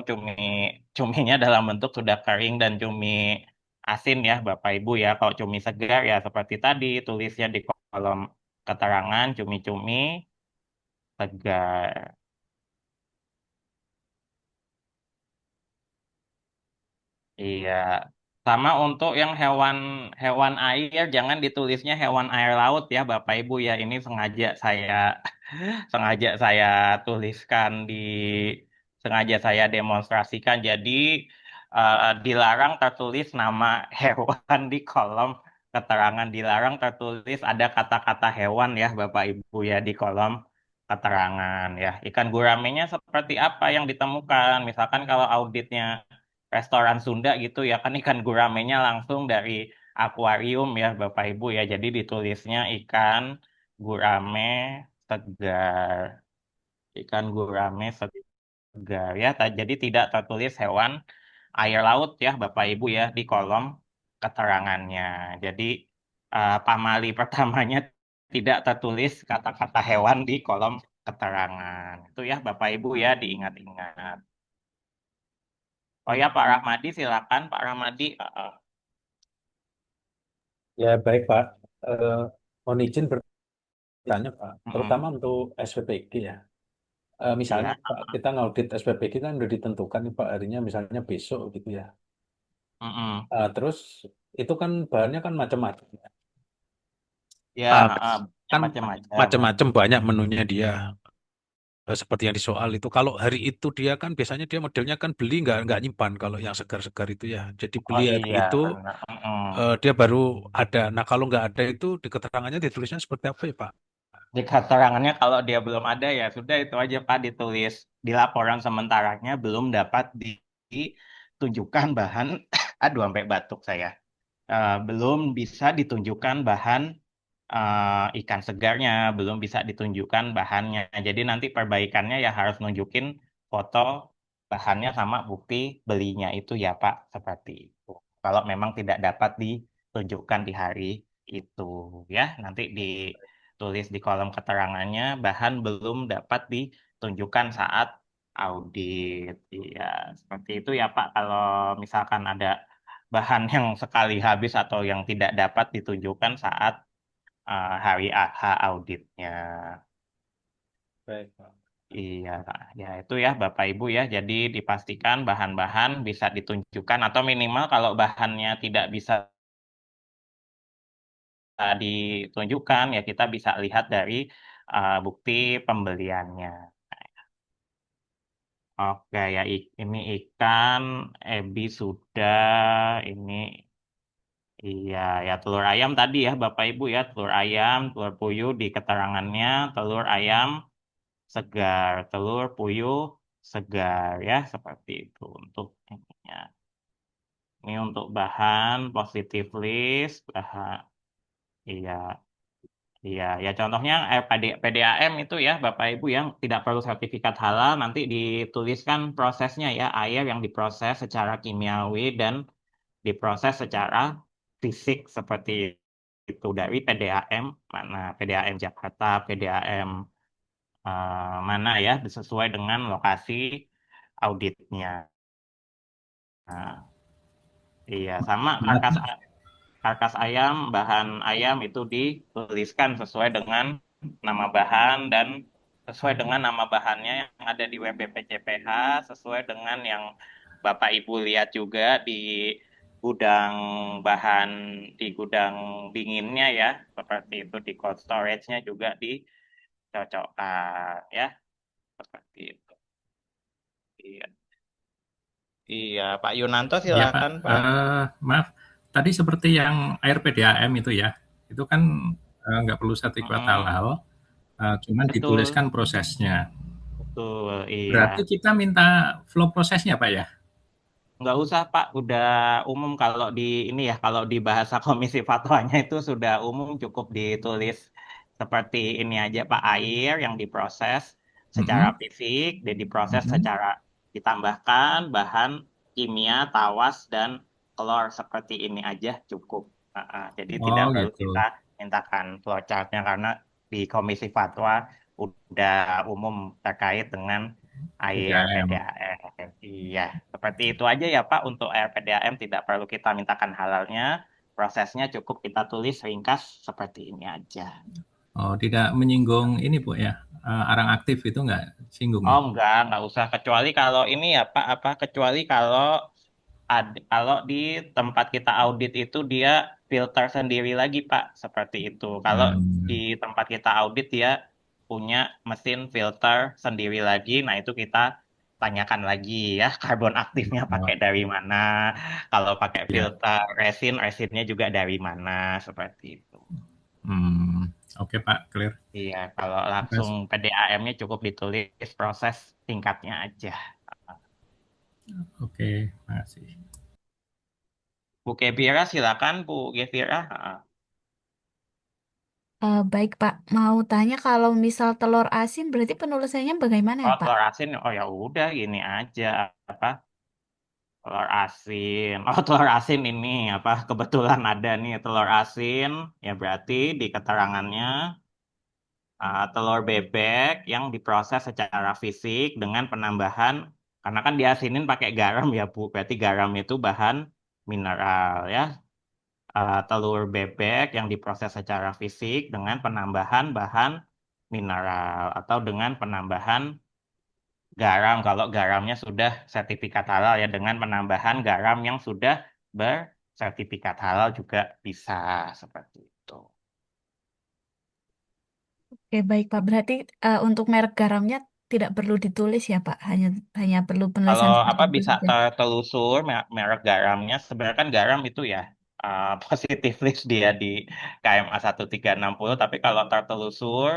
cuminya dalam bentuk sudah kering dan cumi asin ya Bapak Ibu ya. Kalau cumi segar ya seperti tadi tulisnya di kolom keterangan cumi-cumi segar. Iya. Sama untuk yang hewan hewan air jangan ditulisnya hewan air laut ya Bapak Ibu ya. Ini sengaja saya tuliskan sengaja saya demonstrasikan. Jadi dilarang tertulis nama hewan di kolom keterangan, dilarang tertulis ada kata-kata hewan ya Bapak Ibu ya di kolom keterangan ya. Ikan guramenya seperti apa yang ditemukan? Misalkan kalau auditnya restoran Sunda gitu ya kan ikan guramenya langsung dari akuarium ya Bapak Ibu ya. Jadi ditulisnya ikan gurame segar. Ikan gurame segar ya. Jadi tidak tertulis hewan air laut ya Bapak Ibu ya di kolom keterangannya. Jadi pamali pertamanya tidak tertulis kata-kata hewan di kolom keterangan. Itu ya Bapak Ibu ya diingat-ingat. Oh ya Pak Rahmadi silakan Pak Rahmadi. Ya, baik Pak. Eh, mohon izin bertanya Pak, terutama Mm-mm. untuk SPPG ya. Misalnya Iya. Pak, kita ngaudit SPPG kan udah ditentukan nih Pak harinya misalnya besok gitu ya. Mm-mm. Terus itu kan bahannya kan macam-macam. Ya, Ah, ya kan macam-macam. macam-macam banyak menunya dia. Seperti yang di soal itu, kalau hari itu dia kan biasanya dia modelnya kan beli nggak nyimpan kalau yang segar-segar itu ya. Jadi Oh beli hari iya, itu benar. Mm-mm. dia baru ada. Nah kalau nggak ada itu di keterangannya ditulisnya seperti apa ya Pak? Di keterangannya kalau dia belum ada ya sudah itu aja Pak ditulis di laporan sementaranya belum dapat ditunjukkan bahan aduh sampai batuk saya. Belum bisa ditunjukkan bahan ikan segarnya, belum bisa ditunjukkan bahannya. Jadi nanti perbaikannya ya harus nunjukin foto bahannya sama bukti belinya itu ya Pak, seperti itu. Kalau memang tidak dapat ditunjukkan di hari itu ya, nanti ditulis di kolom keterangannya bahan belum dapat ditunjukkan saat audit. Iya, seperti itu ya Pak. Kalau misalkan ada bahan yang sekali habis atau yang tidak dapat ditunjukkan saat hari H auditnya. Baik, Pak. Iya, Kak. Ya itu ya Bapak Ibu ya. Jadi dipastikan bahan-bahan bisa ditunjukkan atau minimal kalau bahannya tidak bisa ditunjukkan ya kita bisa lihat dari bukti pembeliannya. Oke ya ini ikan, ebi sudah, ini iya ya telur ayam tadi ya Bapak Ibu ya telur ayam, telur puyuh di keterangannya, telur ayam segar, telur puyuh segar ya, seperti itu untuk ininya. Ini untuk bahan positive list, bahan iya. Iya, ya contohnya PDAM itu ya Bapak Ibu yang tidak perlu sertifikat halal nanti dituliskan prosesnya ya, air yang diproses secara kimiawi dan diproses secara fisik seperti itu dari PDAM mana PDAM Jakarta, PDAM mana ya sesuai dengan lokasi auditnya. Nah, iya sama karkas Berarti karkas ayam, bahan ayam itu dituliskan sesuai dengan nama bahan dan sesuai dengan nama bahannya yang ada di web BPJPH, sesuai dengan yang Bapak Ibu lihat juga di gudang bahan, di gudang dinginnya ya, seperti itu di cold storage-nya juga dicocokkan ya, seperti itu. Iya, iya Pak Yunanto ya Pak, silakan Pak. maaf, tadi seperti yang air PDAM itu ya, itu kan nggak perlu sertifikat Mm-mm, halal, cuman betul, dituliskan prosesnya. betul, iya. Berarti kita minta flow prosesnya Pak ya? Nggak usah Pak, udah umum kalau di ini ya, kalau di bahasa Komisi Fatwanya itu sudah umum cukup ditulis seperti ini aja Pak, air yang diproses secara Mm-mm, fisik, dan diproses mm-mm. secara ditambahkan bahan kimia, tawas, dan klor seperti ini aja cukup. Jadi tidak Oh perlu gitu. kita mintakan flowchart-nya karena di Komisi Fatwa udah umum terkait dengan air PDAM. PDAM. Iya, seperti itu aja ya Pak. Untuk air PDAM tidak perlu kita mintakan halalnya. Prosesnya cukup kita tulis ringkas seperti ini aja. Oh, tidak menyinggung ini Bu ya, arang aktif itu nggak singgung Oh ya? enggak usah. Kecuali kalau ini ya Pak, kecuali kalau kalau di tempat kita audit itu dia filter sendiri lagi Pak, seperti itu. Kalau di Hmm. tempat kita audit dia punya mesin filter sendiri lagi, nah itu kita tanyakan lagi ya karbon aktifnya pakai Oh, dari mana. Kalau pakai ya. filter resin, resinnya juga dari mana, seperti itu. Hmm. Oke Pak, clear. Iya, kalau langsung Makasih. PDAM-nya cukup ditulis proses tingkatnya aja. Oke, makasih. Bu Kevira, silakan Bu Kevira. Baik Pak, mau tanya kalau misal telur asin berarti penulisannya bagaimana ya Oh, Pak? telur asin, oh ya udah gini aja apa telur asin. Oh, telur asin ini kebetulan ada nih telur asin ya berarti di keterangannya telur bebek yang diproses secara fisik dengan penambahan karena kan diasinin pakai garam ya Bu. Berarti garam itu bahan mineral ya. Telur bebek yang diproses secara fisik dengan penambahan bahan mineral atau dengan penambahan garam kalau garamnya sudah sertifikat halal ya dengan penambahan garam yang sudah bersertifikat halal juga bisa seperti itu. Oke baik Pak, berarti untuk merek garamnya tidak perlu ditulis ya Pak, hanya hanya perlu Kalau penulisan seperti itu bisa saja. telusur merek garamnya sebenarnya kan garam itu ya positif list dia di KMA 1360 tapi kalau tertelusur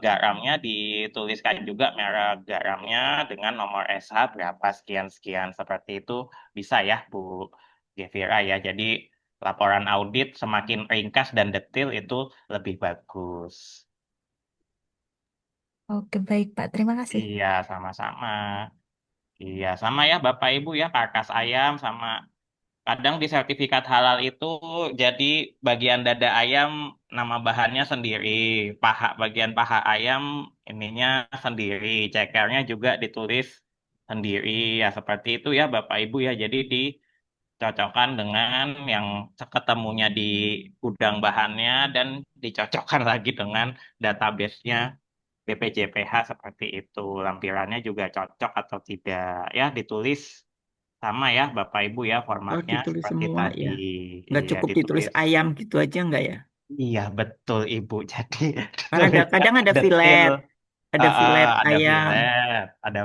garamnya dituliskan juga merek garamnya dengan nomor SH berapa sekian-sekian seperti itu bisa ya Bu Gevira ya. Jadi laporan audit semakin ringkas dan detail itu lebih bagus. Oke baik Pak, terima kasih. Iya, sama-sama. Iya, sama ya Bapak Ibu ya, karkas ayam sama kadang di sertifikat halal itu jadi bagian dada ayam nama bahannya sendiri, bagian paha ayam ininya sendiri, cekernya juga ditulis sendiri ya seperti itu ya Bapak Ibu ya. Jadi dicocokkan dengan yang ketemunya di gudang bahannya dan dicocokkan lagi dengan database-nya BPJPH seperti itu. Lampirannya juga cocok atau tidak ya ditulis sama ya Bapak Ibu ya Oh, formatnya ditulis seperti semua tadi. ya. Nggak Iya cukup ditulis ditulis. ayam gitu aja nggak ya? Iya betul Ibu. Jadi Kan ada ditulisnya kadang ada detail. filet, ada filet Ada ayam,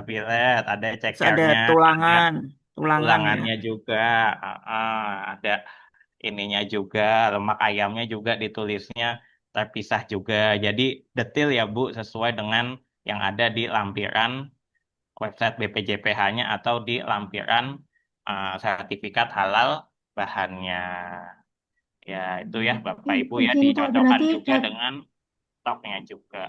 filet, ada terus ada cekernya, ada tulangan, tulangan ya. tulangannya juga, ada ininya juga, lemak ayamnya juga ditulisnya terpisah juga. Jadi detail ya Bu sesuai dengan yang ada di lampiran website BPJPH-nya atau di lampiran sertifikat halal bahannya. Ya, itu ya Bapak Ibu ya, Izin Pak, dicocokkan juga dengan stoknya juga.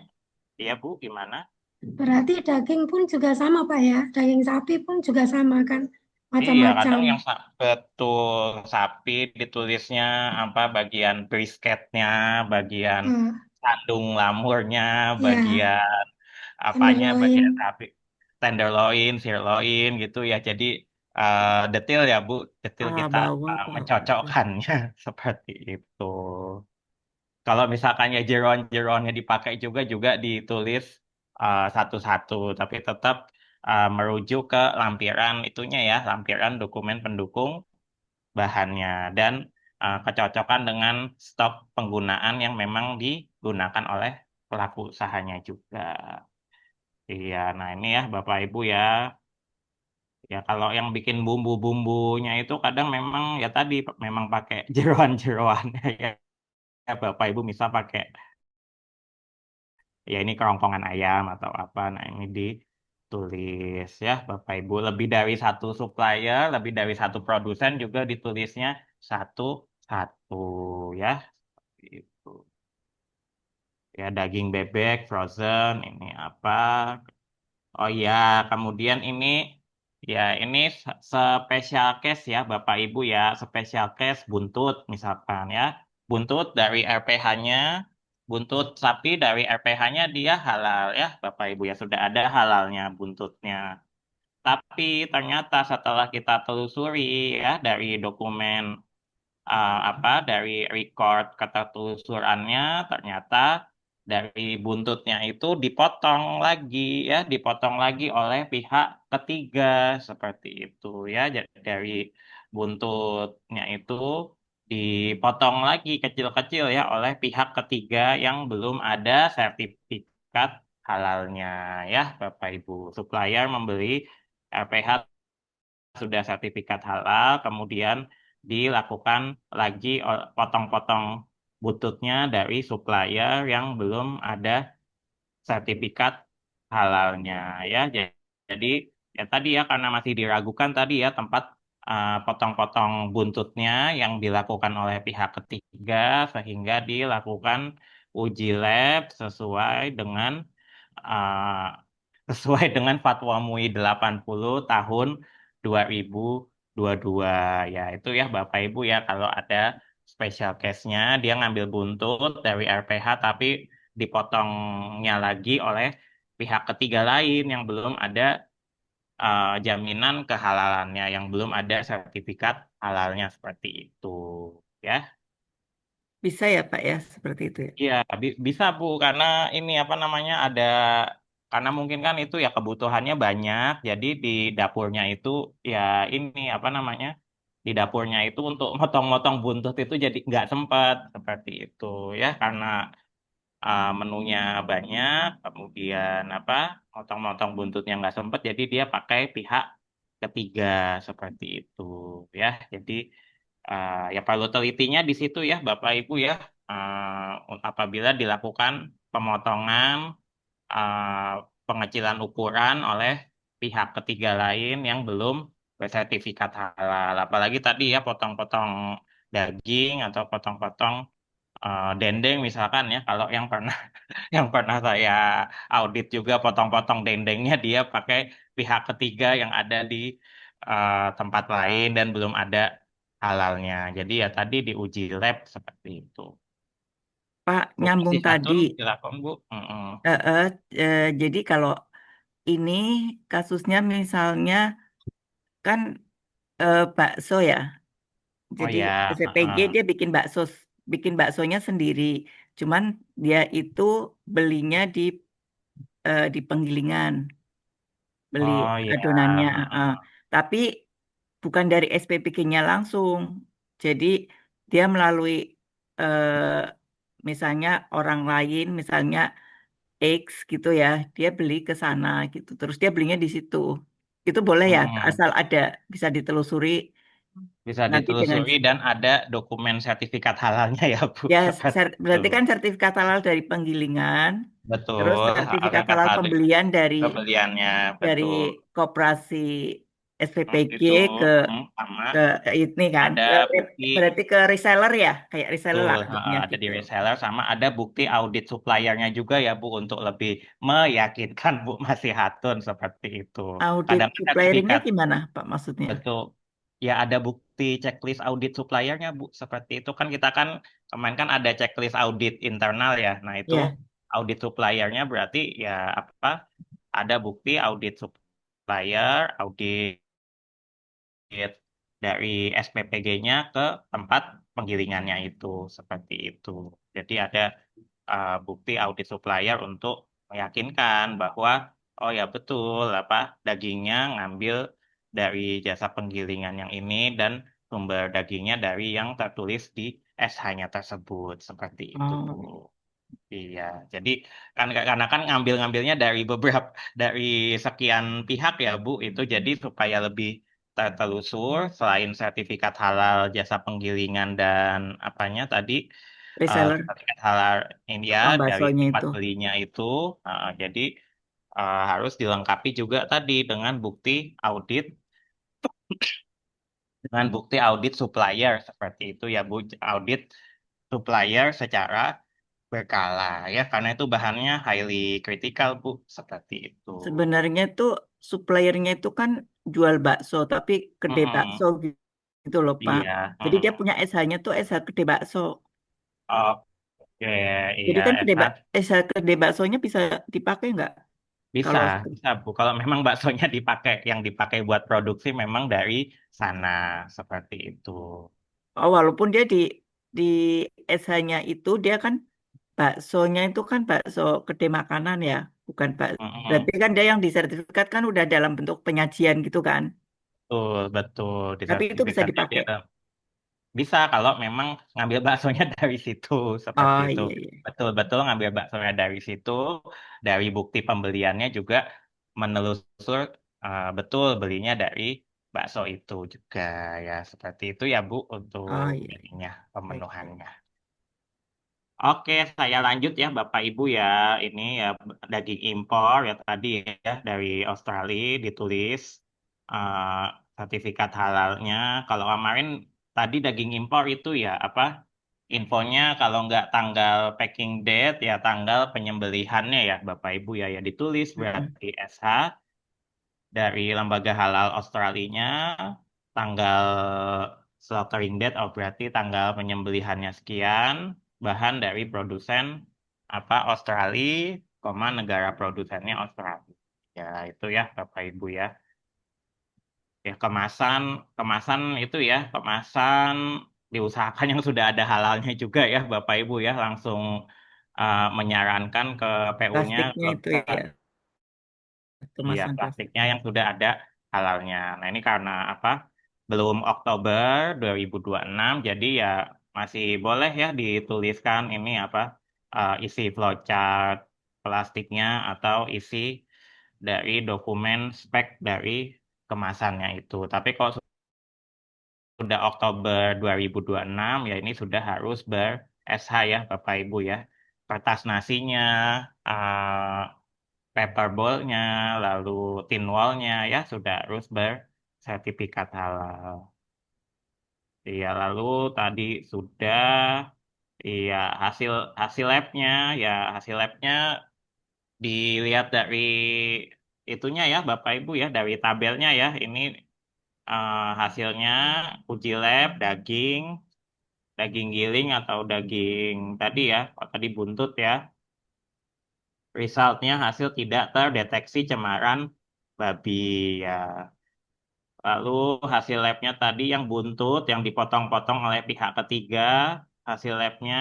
Iya Bu, gimana? berarti daging pun juga sama Pak ya, daging sapi pun juga sama kan, Iya, kadang macam-macam. yang betul sapi ditulisnya apa bagian brisketnya, bagian Eh, sandung lamurnya, ya, bagian apanya, bagian tenderloin. sapi, tenderloin, sirloin gitu ya. Jadi detail ya Bu, detail Paha kita bawah, paha atas. mencocokkannya seperti itu. Kalau misalkan ya jeroan-jeroannya dipakai juga ditulis satu-satu, tapi tetap merujuk ke lampiran itunya ya, lampiran dokumen pendukung bahannya dan kecocokan dengan stok penggunaan yang memang digunakan oleh pelaku usahanya juga. Iya, nah ini ya Bapak Ibu ya. Ya kalau yang bikin bumbu-bumbunya itu kadang memang ya tadi memang pakai jeroan-jeroannya ya. Ya, Bapak Ibu misal pakai ya ini kerongkongan ayam atau apa. Nah, ini ditulis ya Bapak Ibu. Lebih dari satu supplier, lebih dari satu produsen juga ditulisnya satu-satu ya. Itu. Ya daging bebek frozen ini apa? Oh ya, kemudian ini special case ya Bapak Ibu ya, special case buntut misalkan ya. Buntut dari RPH-nya, buntut sapi dari RPH-nya dia halal ya Bapak Ibu ya, sudah ada halalnya buntutnya. Tapi ternyata setelah kita telusuri ya dari dokumen dari record ketertelusurannya ternyata dari buntutnya itu dipotong lagi ya, dipotong lagi oleh pihak ketiga seperti itu ya. Jadi dari buntutnya itu dipotong lagi kecil-kecil ya oleh pihak ketiga yang belum ada sertifikat halalnya ya Bapak Ibu. Supplier membeli RPH sudah sertifikat halal, kemudian dilakukan lagi potong-potong bututnya dari supplier yang belum ada sertifikat halalnya ya. Jadi ya tadi ya karena masih diragukan tadi ya tempat potong-potong buntutnya yang dilakukan oleh pihak ketiga sehingga dilakukan uji lab uh, sesuai dengan Fatwa MUI 80 tahun 2022 ya. Itu ya Bapak Ibu ya kalau ada special case-nya dia ngambil buntut dari RPH tapi dipotongnya lagi oleh pihak ketiga lain yang belum ada jaminan kehalalannya, yang belum ada sertifikat halalnya seperti itu ya. Bisa ya Pak ya, seperti itu ya. Iya, bisa Bu, karena ini apa namanya karena mungkin kan itu ya kebutuhannya banyak, jadi di dapurnya itu ya ini apa namanya di dapurnya itu untuk motong-motong buntut itu jadi nggak sempat seperti itu ya, karena menunya banyak, kemudian apa motong-motong buntutnya nggak sempat, jadi dia pakai pihak ketiga seperti itu ya, jadi ya perlu telitinya di situ ya Bapak Ibu ya. Apabila dilakukan pemotongan uh, pengecilan ukuran oleh pihak ketiga lain yang belum bersertifikat halal. Apalagi tadi ya potong-potong daging atau potong-potong dendeng misalkan ya. Kalau yang pernah yang pernah saya audit juga potong-potong dendengnya dia pakai pihak ketiga yang ada di tempat lain dan belum ada halalnya. Jadi ya tadi diuji lab seperti itu. Pak, Boleh nyambung tadi. diatur silakan Bu. Mm-mm. Eh, eh, jadi kalau ini kasusnya misalnya kan bakso ya. Oh Jadi ya, SPG dia bikin baksonya sendiri. Cuman dia itu belinya di penggilingan, beli oh ya, adonannya. Tapi bukan dari SPPG-nya langsung. Jadi dia melalui eh, misalnya orang lain, misalnya X gitu ya, dia beli ke sana gitu. Terus dia belinya di situ. Itu boleh ya, Mm-mm. asal ada bisa ditelusuri Bisa Nanti dengan ditelusuri dan ada dokumen sertifikat halalnya ya Bu, ya seperti berarti itu. kan sertifikat halal dari penggilingan, terus Betul, sertifikat kan halal ada pembelian pembeliannya, dari betul. koperasi SPPG Itu ke sama ke ini kan, ada bukti. berarti ke reseller ya, kayak reseller Betul, lah anggapnya ada di gitu. reseller sama ada bukti audit suppliernya juga ya Bu untuk lebih meyakinkan Bu Masihatun seperti itu. Audit Kadang suppliernya sertifikat gimana Pak maksudnya? betul. Ya ada bukti checklist audit suppliernya Bu seperti itu kan kita kan kemarin kan ada checklist audit internal ya. Nah itu Ya, audit suppliernya berarti ya apa? Ada bukti audit supplier, audit dari SPPG-nya ke tempat penggilingannya itu seperti itu. Jadi ada bukti audit supplier untuk meyakinkan bahwa oh ya betul apa dagingnya ngambil dari jasa penggilingan yang ini dan sumber dagingnya dari yang tertulis di SH-nya tersebut seperti itu Bu. oh, Iya, jadi kan karena kan ngambilnya dari dari sekian pihak ya Bu, itu jadi supaya lebih tertelusur selain sertifikat halal jasa penggilingan dan apanya tadi reseller sertifikat halal ini ya tukang dari baksonya tempat itu. belinya itu, jadi harus dilengkapi juga tadi dengan bukti audit supplier seperti itu ya Bu, audit supplier secara berkala ya karena itu bahannya highly critical Bu seperti itu. Sebenarnya itu suppliernya itu kan jual bakso, tapi gede bakso Mm-mm. gitu loh Pak. Iya, Jadi dia mm-mm. punya SH-nya tuh SH gede bakso. Oke, Jadi iya kan Esa SH gede baksonya bisa dipakai nggak? bisa Kalau bisa Bu kalau memang baksonya yang dipakai buat produksi memang dari sana seperti itu. oh, walaupun dia di SH-nya itu dia kan baksonya itu kan bakso gede makanan ya, bukan Mm-mm. berarti kan dia yang disertifikat kan udah dalam bentuk penyajian gitu kan. Betul betul di Tapi itu bisa sertifikatnya dia dipakai. bisa kalau memang ngambil baksonya dari situ seperti Oh itu. iya iya. Betul-betul ngambil baksonya dari situ, dari bukti pembeliannya juga menelusur betul belinya dari bakso itu juga ya seperti itu ya Bu untuk Oh iya. ininya Baik, baik. pemenuhannya. Oke, saya lanjut ya Bapak Ibu ya. Ini ya daging impor ya tadi ya dari Australia ditulis eh, sertifikat halalnya. Kalau kemarin tadi daging impor itu ya apa? Infonya kalau nggak tanggal packing date ya tanggal penyembelihannya ya Bapak Ibu ya ya ditulis Mm-mm. berarti SH dari lembaga halal Australinya tanggal slaughtering date oh berarti tanggal penyembelihannya sekian bahan dari produsen apa Australia negara produsennya Australia ya itu ya Bapak Ibu ya ya kemasan kemasan itu ya kemasan diusahakan yang sudah ada halalnya juga ya Bapak Ibu ya langsung menyarankan ke PU-nya Plastiknya itu ya, iya, kemasan plastik. plastiknya yang sudah ada halalnya. Nah, ini karena apa? Belum Oktober 2026, jadi ya masih boleh ya dituliskan ini apa isi flowchart plastiknya atau isi dari dokumen spek dari kemasannya itu. Tapi kalau sudah Oktober 2026, ya ini sudah harus ber-SH ya Bapak Ibu ya. Kertas nasinya, eh, paper ballnya, lalu tin wallnya ya sudah harus bersertifikat halal. Iya, lalu tadi sudah, iya hasil hasil labnya, ya hasil labnya dilihat dari itunya ya Bapak Ibu ya dari tabelnya ya. Ini hasilnya uji lab daging, daging giling atau daging tadi ya, kalau tadi buntut ya. Resultnya hasil tidak terdeteksi cemaran babi ya. Lalu hasil labnya tadi yang buntut, yang dipotong-potong oleh pihak ketiga, hasil labnya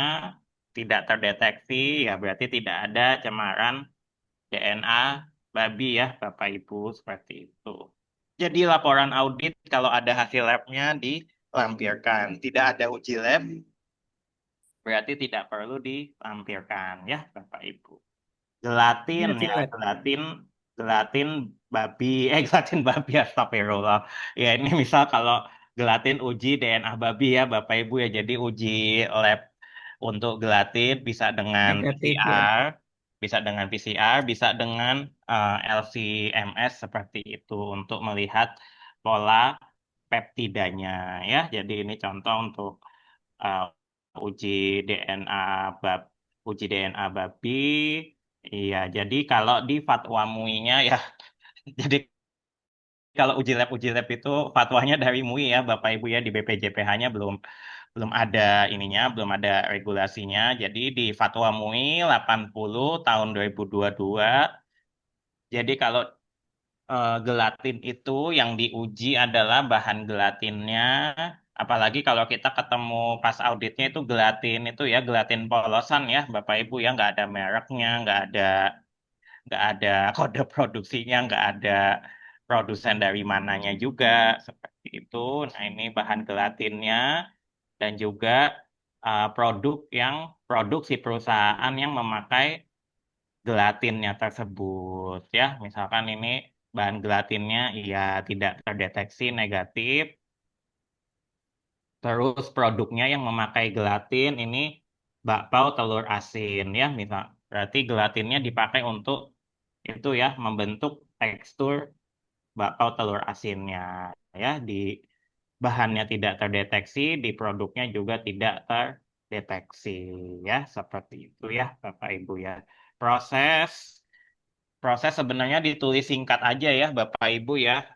tidak terdeteksi, ya berarti tidak ada cemaran DNA babi ya Bapak Ibu seperti itu. Jadi laporan audit kalau ada hasil labnya dilampirkan. Tidak ada uji lab, berarti tidak perlu dilampirkan ya Bapak Ibu. Ini Gelatin hasil ya, lab. gelatin babi, gelatin babi astagfirullah. Ya ini misal kalau gelatin uji DNA babi ya Bapak Ibu ya. Jadi uji lab untuk gelatin bisa dengan Negatif ya. PCR, bisa dengan LC-MS seperti itu untuk melihat pola peptidanya ya. Jadi ini contoh untuk uh, uji DNA bab uji DNA babi. Iya, jadi kalau di fatwa MUI-nya ya, jadi kalau uji lab itu fatwanya dari MUI ya, Bapak Ibu ya, di BPJPH-nya belum belum ada belum ada regulasinya. Jadi di fatwa MUI 80 tahun 2022, jadi kalau gelatin itu yang diuji adalah bahan gelatinnya, apalagi kalau kita ketemu pas auditnya itu gelatin itu ya, gelatin polosan ya, Bapak Ibu ya, nggak ada mereknya, nggak ada kode produksinya, nggak ada produsen dari mananya juga, seperti itu. Nah, ini bahan gelatinnya dan juga produk si perusahaan yang memakai gelatinnya tersebut ya. Misalkan ini bahan gelatinnya iya tidak terdeteksi negatif, terus produknya yang memakai gelatin ini bakpao telur asin ya, misal berarti gelatinnya dipakai untuk itu ya membentuk tekstur bakpao telur asinnya ya. Di bahannya tidak terdeteksi, di produknya juga tidak terdeteksi ya, seperti itu ya Bapak Ibu ya. Proses proses sebenarnya ditulis singkat aja ya Bapak Ibu ya.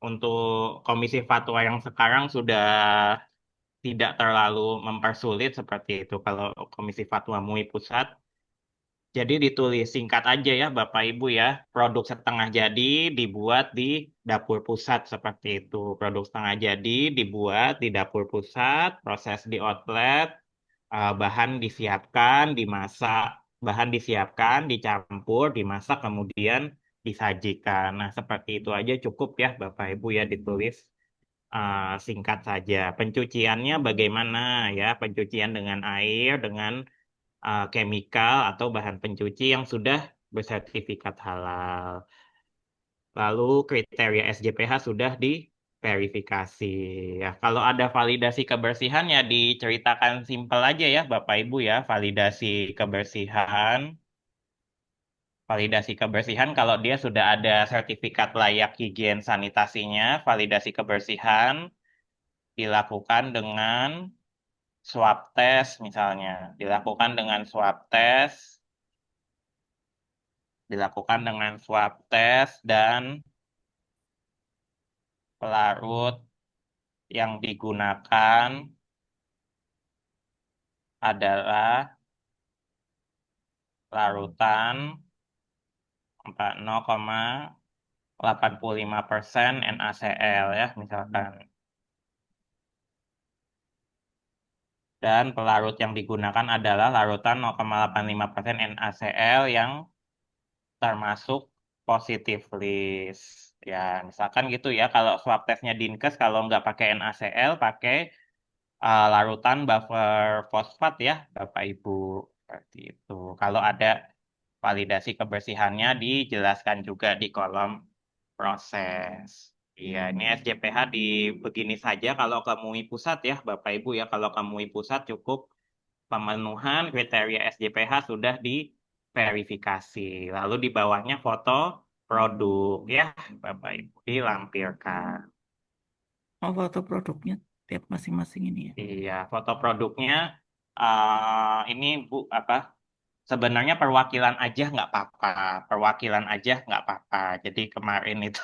Untuk Komisi Fatwa yang sekarang sudah tidak terlalu mempersulit seperti itu. Kalau Komisi Fatwa MUI Pusat, jadi ditulis singkat aja ya Bapak Ibu ya. Produk setengah jadi dibuat di dapur pusat seperti itu. Produk setengah jadi dibuat di dapur pusat, proses di outlet, bahan disiapkan, dimasak. Bahan disiapkan, dicampur, dimasak, kemudian disajikan. Nah, seperti itu aja cukup ya Bapak Ibu ya, ditulis singkat saja. Pencuciannya bagaimana ya? Pencucian dengan air, dengan chemical atau bahan pencuci yang sudah bersertifikat halal. Lalu kriteria SJPH sudah diverifikasi. Ya, kalau ada validasi kebersihan ya diceritakan simpel aja ya Bapak Ibu ya. Validasi kebersihan kalau dia sudah ada sertifikat layak higien sanitasinya, validasi kebersihan dilakukan dengan swab test misalnya. Dilakukan dengan swab test dan pelarut yang digunakan adalah larutan 0,85% NaCl ya misalkan. Dan pelarut yang digunakan adalah larutan 0,85% NaCl yang termasuk positif list. Ya, misalkan gitu ya, kalau swab testnya Dinkes, kalau nggak pakai NaCl, pakai larutan buffer fosfat ya, Bapak Ibu. Seperti itu. Kalau ada validasi kebersihannya dijelaskan juga di kolom proses. Iya, ini SJPH di begini saja kalau ke MUI Pusat ya, Bapak Ibu ya. Kalau ke MUI Pusat cukup pemenuhan kriteria SJPH sudah diverifikasi. Lalu di bawahnya foto produk ya, Bapak Ibu dilampirkan. Oh, foto produknya tiap masing-masing ini ya. Iya, foto produknya ini Bu apa? Sebenarnya perwakilan aja nggak apa-apa, Jadi kemarin itu,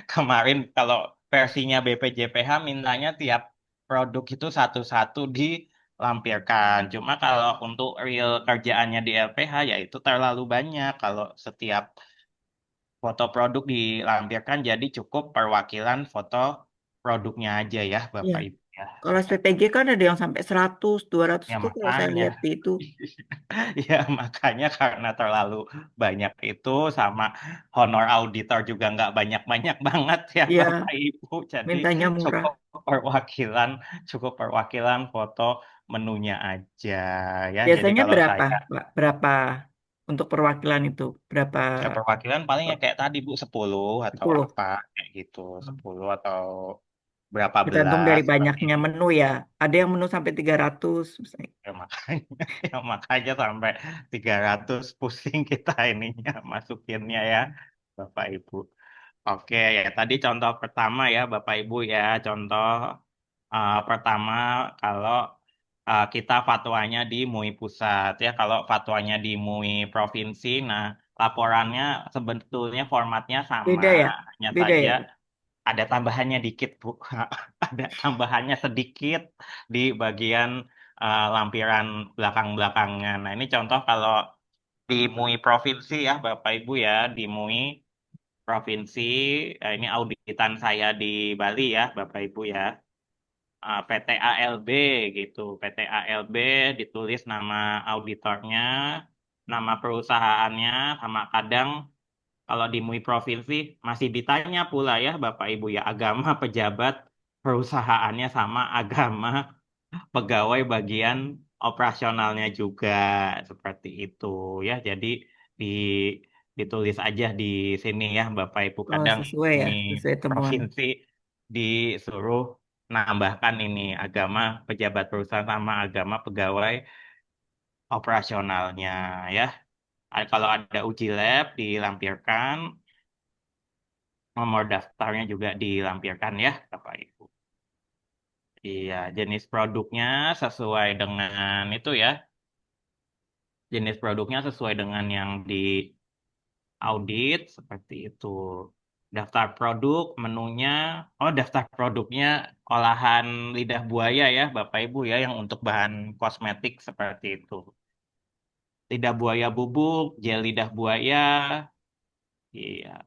kemarin kalau versinya BPJPH mintanya tiap produk itu satu-satu dilampirkan. Cuma kalau untuk real kerjaannya di LPH ya itu terlalu banyak. Kalau setiap foto produk dilampirkan, jadi cukup perwakilan foto produknya aja ya, Bapak Iya. Ibu ya. Kalau SPPG kan ada yang sampai 100, 200 Ya itu kalau saya makanya. lihat di itu. Ya, makanya karena terlalu banyak itu sama honor auditor juga nggak banyak-banyak banget ya Iya, Bapak Ibu. Jadi mintanya murah. cukup perwakilan, cukup perwakilan foto menunya aja ya. Jadi Biasanya kalau berapa, saya Pak? Berapa untuk perwakilan itu? Berapa? ya perwakilan paling ya kayak tadi Bu 10 atau 10. apa kayak gitu, 10 atau berapa Tergantung dari belas seperti banyaknya itu. menu ya. Ada yang menu sampai 300 misalnya. Ya, makanya, ya, makanya sampai 300 pusing kita ininya masukinnya ya, Bapak Ibu. Oke, ya tadi contoh pertama ya, Bapak Ibu ya, contoh pertama kalau kita fatwanya di MUI pusat ya, kalau fatwanya di MUI provinsi, nah laporannya sebetulnya formatnya sama, Beda ya? hanya Beda saja ya? ada tambahannya dikit, Bu. Ada tambahannya sedikit di bagian lampiran belakang-belakangnya. Nah, ini contoh kalau di MUI provinsi ya, Bapak Ibu ya, di MUI provinsi, ini auditan saya di Bali ya, Bapak Ibu ya. PT ALB gitu. PT ALB ditulis nama auditornya, nama perusahaannya, sama kadang kalau di MUI provinsi masih ditanya pula ya Bapak Ibu ya, agama pejabat perusahaannya sama agama pegawai bagian operasionalnya juga, seperti itu ya. Jadi di ditulis aja di sini ya Bapak Ibu. Oh, Kadang sesuai ya, MUI sesuai temuan. provinsi disuruh nambahkan ini agama pejabat perusahaan sama agama pegawai operasionalnya ya. Kalau ada uji lab dilampirkan, nomor daftarnya juga dilampirkan ya, Bapak Ibu. Iya, jenis produknya sesuai dengan itu ya. Jenis produknya sesuai dengan yang di audit seperti itu. Daftar produk, menunya, oh daftar produknya olahan lidah buaya ya, Bapak Ibu ya, yang untuk bahan kosmetik seperti itu. Lidah buaya bubuk, gel lidah buaya, iya.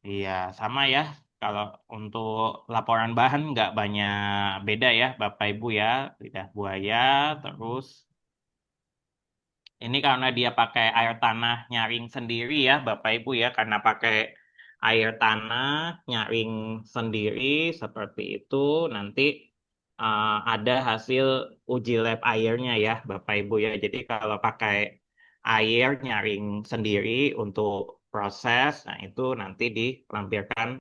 Iya, sama ya. Kalau untuk laporan bahan nggak banyak beda ya, Bapak Ibu ya. Lidah buaya, terus ini karena dia pakai air tanah nyaring sendiri ya, Bapak Ibu ya. Karena pakai air tanah nyaring sendiri seperti itu, nanti ada hasil uji lab airnya ya, Bapak Ibu ya. Jadi kalau pakai air nyaring sendiri untuk proses, nah itu nanti dilampirkan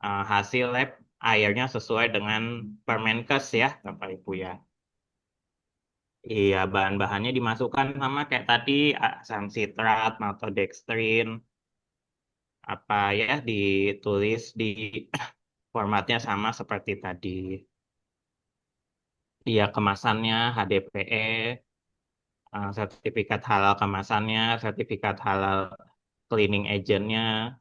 hasil lab airnya sesuai dengan Permenkes ya, Bapak Ibu ya. Iya, bahan-bahannya dimasukkan sama kayak tadi, asam sitrat, maltodextrin, apa ya, ditulis di formatnya sama seperti tadi. Iya, kemasannya HDPE, sertifikat halal kemasannya, sertifikat halal cleaning agentnya.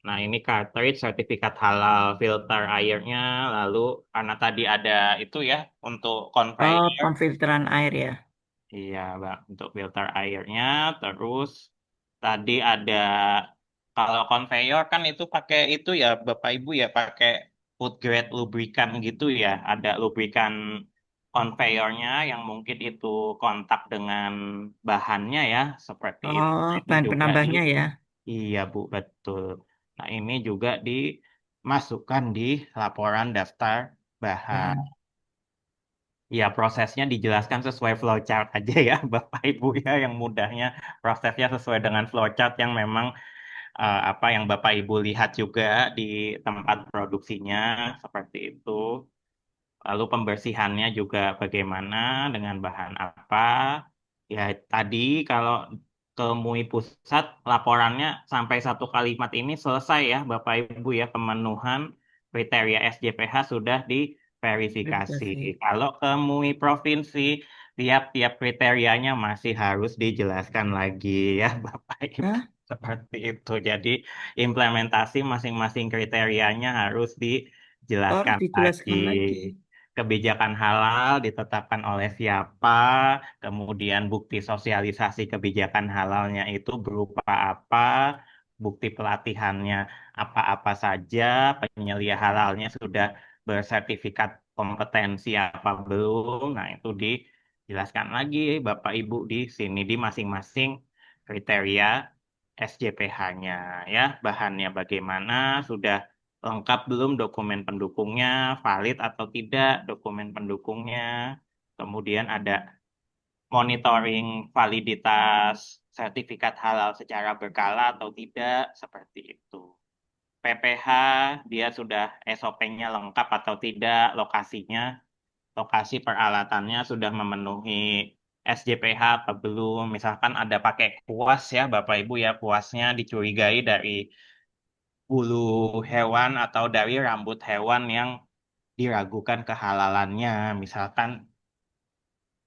Nah, ini cartridge, sertifikat halal filter airnya, lalu karena tadi ada itu ya, untuk Oh, conveyor, pemfilteran air ya. iya, Bang, untuk filter airnya, terus tadi ada, kalau conveyor kan itu pakai itu ya, Bapak Ibu ya, pakai food grade lubrikan gitu ya, ada lubrikan conveyornya yang mungkin itu kontak dengan bahannya ya, seperti itu. Oh, Nah, ini bahan juga penambahnya ya. iya Bu, betul. Nah, ini juga dimasukkan di laporan daftar bahan. Bahan. Ya, prosesnya dijelaskan sesuai flowchart aja ya, Bapak Ibu ya, yang mudahnya prosesnya sesuai dengan flowchart yang memang apa yang Bapak Ibu lihat juga di tempat produksinya seperti itu. Lalu pembersihannya juga bagaimana dengan bahan apa. Ya, tadi kalau ke MUI pusat laporannya sampai satu kalimat ini selesai ya, Bapak Ibu ya, pemenuhan kriteria SJPH sudah diverifikasi. Verifikasi. Kalau ke MUI provinsi, tiap-tiap kriterianya masih harus dijelaskan lagi ya, Bapak Ibu. Hah? Seperti itu. Jadi implementasi masing-masing kriterianya harus Oh, harus dijelaskan lagi. dijelaskan lagi. Kebijakan halal ditetapkan oleh siapa, kemudian bukti sosialisasi kebijakan halalnya itu berupa apa, bukti pelatihannya apa-apa saja, penyelia halalnya sudah bersertifikat kompetensi apa belum. Nah, itu dijelaskan lagi Bapak Ibu di sini di masing-masing kriteria SJPH-nya ya, bahannya bagaimana, sudah lengkap belum dokumen pendukungnya, valid atau tidak dokumen pendukungnya. Kemudian ada monitoring validitas sertifikat halal secara berkala atau tidak, seperti itu. PPH, dia sudah SOP-nya lengkap atau tidak, lokasi peralatannya sudah memenuhi SJPH apa belum. Misalkan ada pakai kuas ya, Bapak Ibu ya, kuasnya dicurigai dari bulu hewan atau dari rambut hewan yang diragukan kehalalannya. Misalkan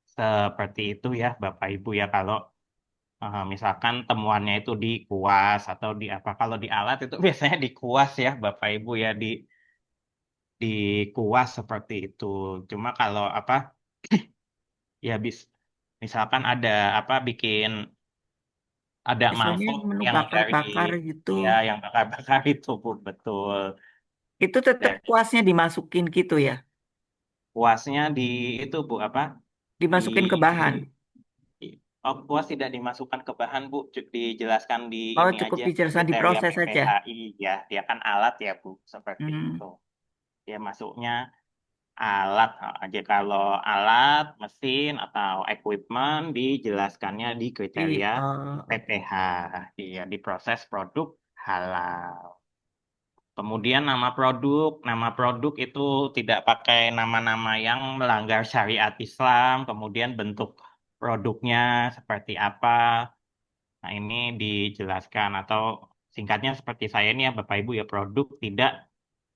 seperti itu ya, Bapak Ibu ya, kalau misalkan temuannya itu di kuas atau di apa, kalau di alat itu biasanya di kuas ya, Bapak Ibu ya, di kuas seperti itu. Cuma kalau apa ya misalkan ada apa bikin ada Misalnya mangkok menu yang dari bakar-bakar gitu. ya yang bakar-bakar itu Bu, betul. Itu tetap Dari kuasnya dimasukin gitu ya. kuasnya di itu Bu apa di Dimasukin ke bahan. oh, kuas tidak dimasukkan ke bahan Bu, dijelaskan di Oh, ini cukup aja dijelaskan kriteria diproses aja. PPHI ya, dia kan alat ya Bu, seperti Hmm. itu. Dia masuknya alat aja, kalau alat, mesin atau equipment dijelaskannya di kriteria PPH, iya di proses produk halal. Kemudian nama produk itu tidak pakai nama-nama yang melanggar syariat Islam, kemudian bentuk produknya seperti apa. Nah, ini dijelaskan atau singkatnya seperti saya ini ya Bapak Ibu ya, produk tidak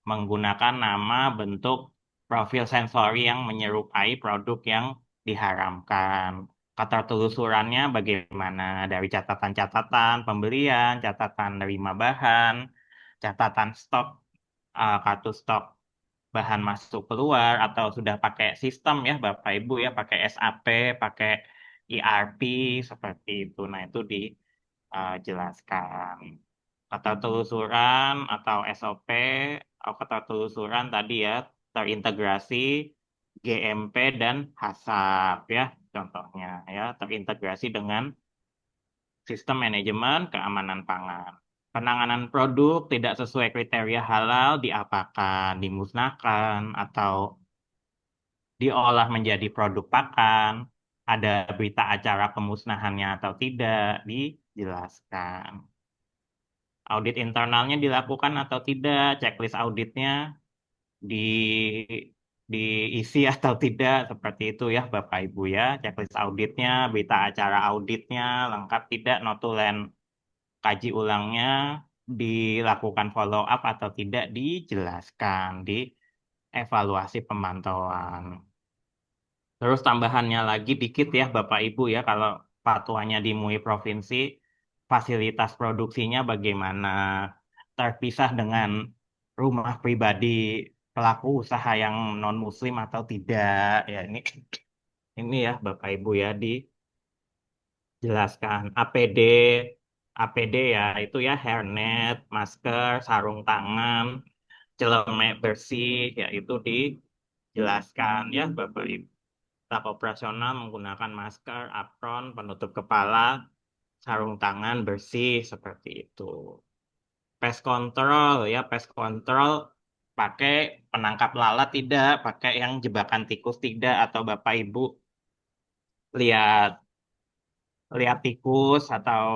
menggunakan nama, bentuk, profil sensori yang menyerupai produk yang diharamkan. Ketertelusurannya bagaimana? Dari catatan-catatan pembelian, catatan nerima bahan, catatan stok, kartu stok bahan masuk keluar, atau sudah pakai sistem ya Bapak Ibu ya, pakai SAP, pakai ERP, seperti itu. Nah, itu dijelaskan. Ketertelusuran atau SOP atau ketertelusuran tadi ya terintegrasi GMP dan HACCP ya contohnya ya, terintegrasi dengan sistem manajemen keamanan pangan. Penanganan produk tidak sesuai kriteria halal diapakan, dimusnahkan atau diolah menjadi produk pakan, ada berita acara pemusnahannya atau tidak, dijelaskan. Audit internalnya dilakukan atau tidak, checklist auditnya di diisi atau tidak, seperti itu ya Bapak Ibu ya. Checklist auditnya, berita acara auditnya lengkap tidak, notulen kaji ulangnya dilakukan follow up atau tidak, dijelaskan di evaluasi pemantauan. Terus tambahannya lagi dikit ya Bapak Ibu ya, kalau fatwanya di MUI provinsi, fasilitas produksinya bagaimana, terpisah dengan rumah pribadi pelaku usaha yang non Muslim atau tidak ya, ini ya Bapak Ibu ya dijelaskan. APD ya itu ya hairnet, masker, sarung tangan, celemek bersih ya itu dijelaskan ya Bapak Ibu. Staf operasional menggunakan masker, apron, penutup kepala, sarung tangan bersih seperti itu. Pest control ya, pest control pakai penangkap lalat tidak, pakai yang jebakan tikus tidak, atau Bapak Ibu lihat lihat tikus atau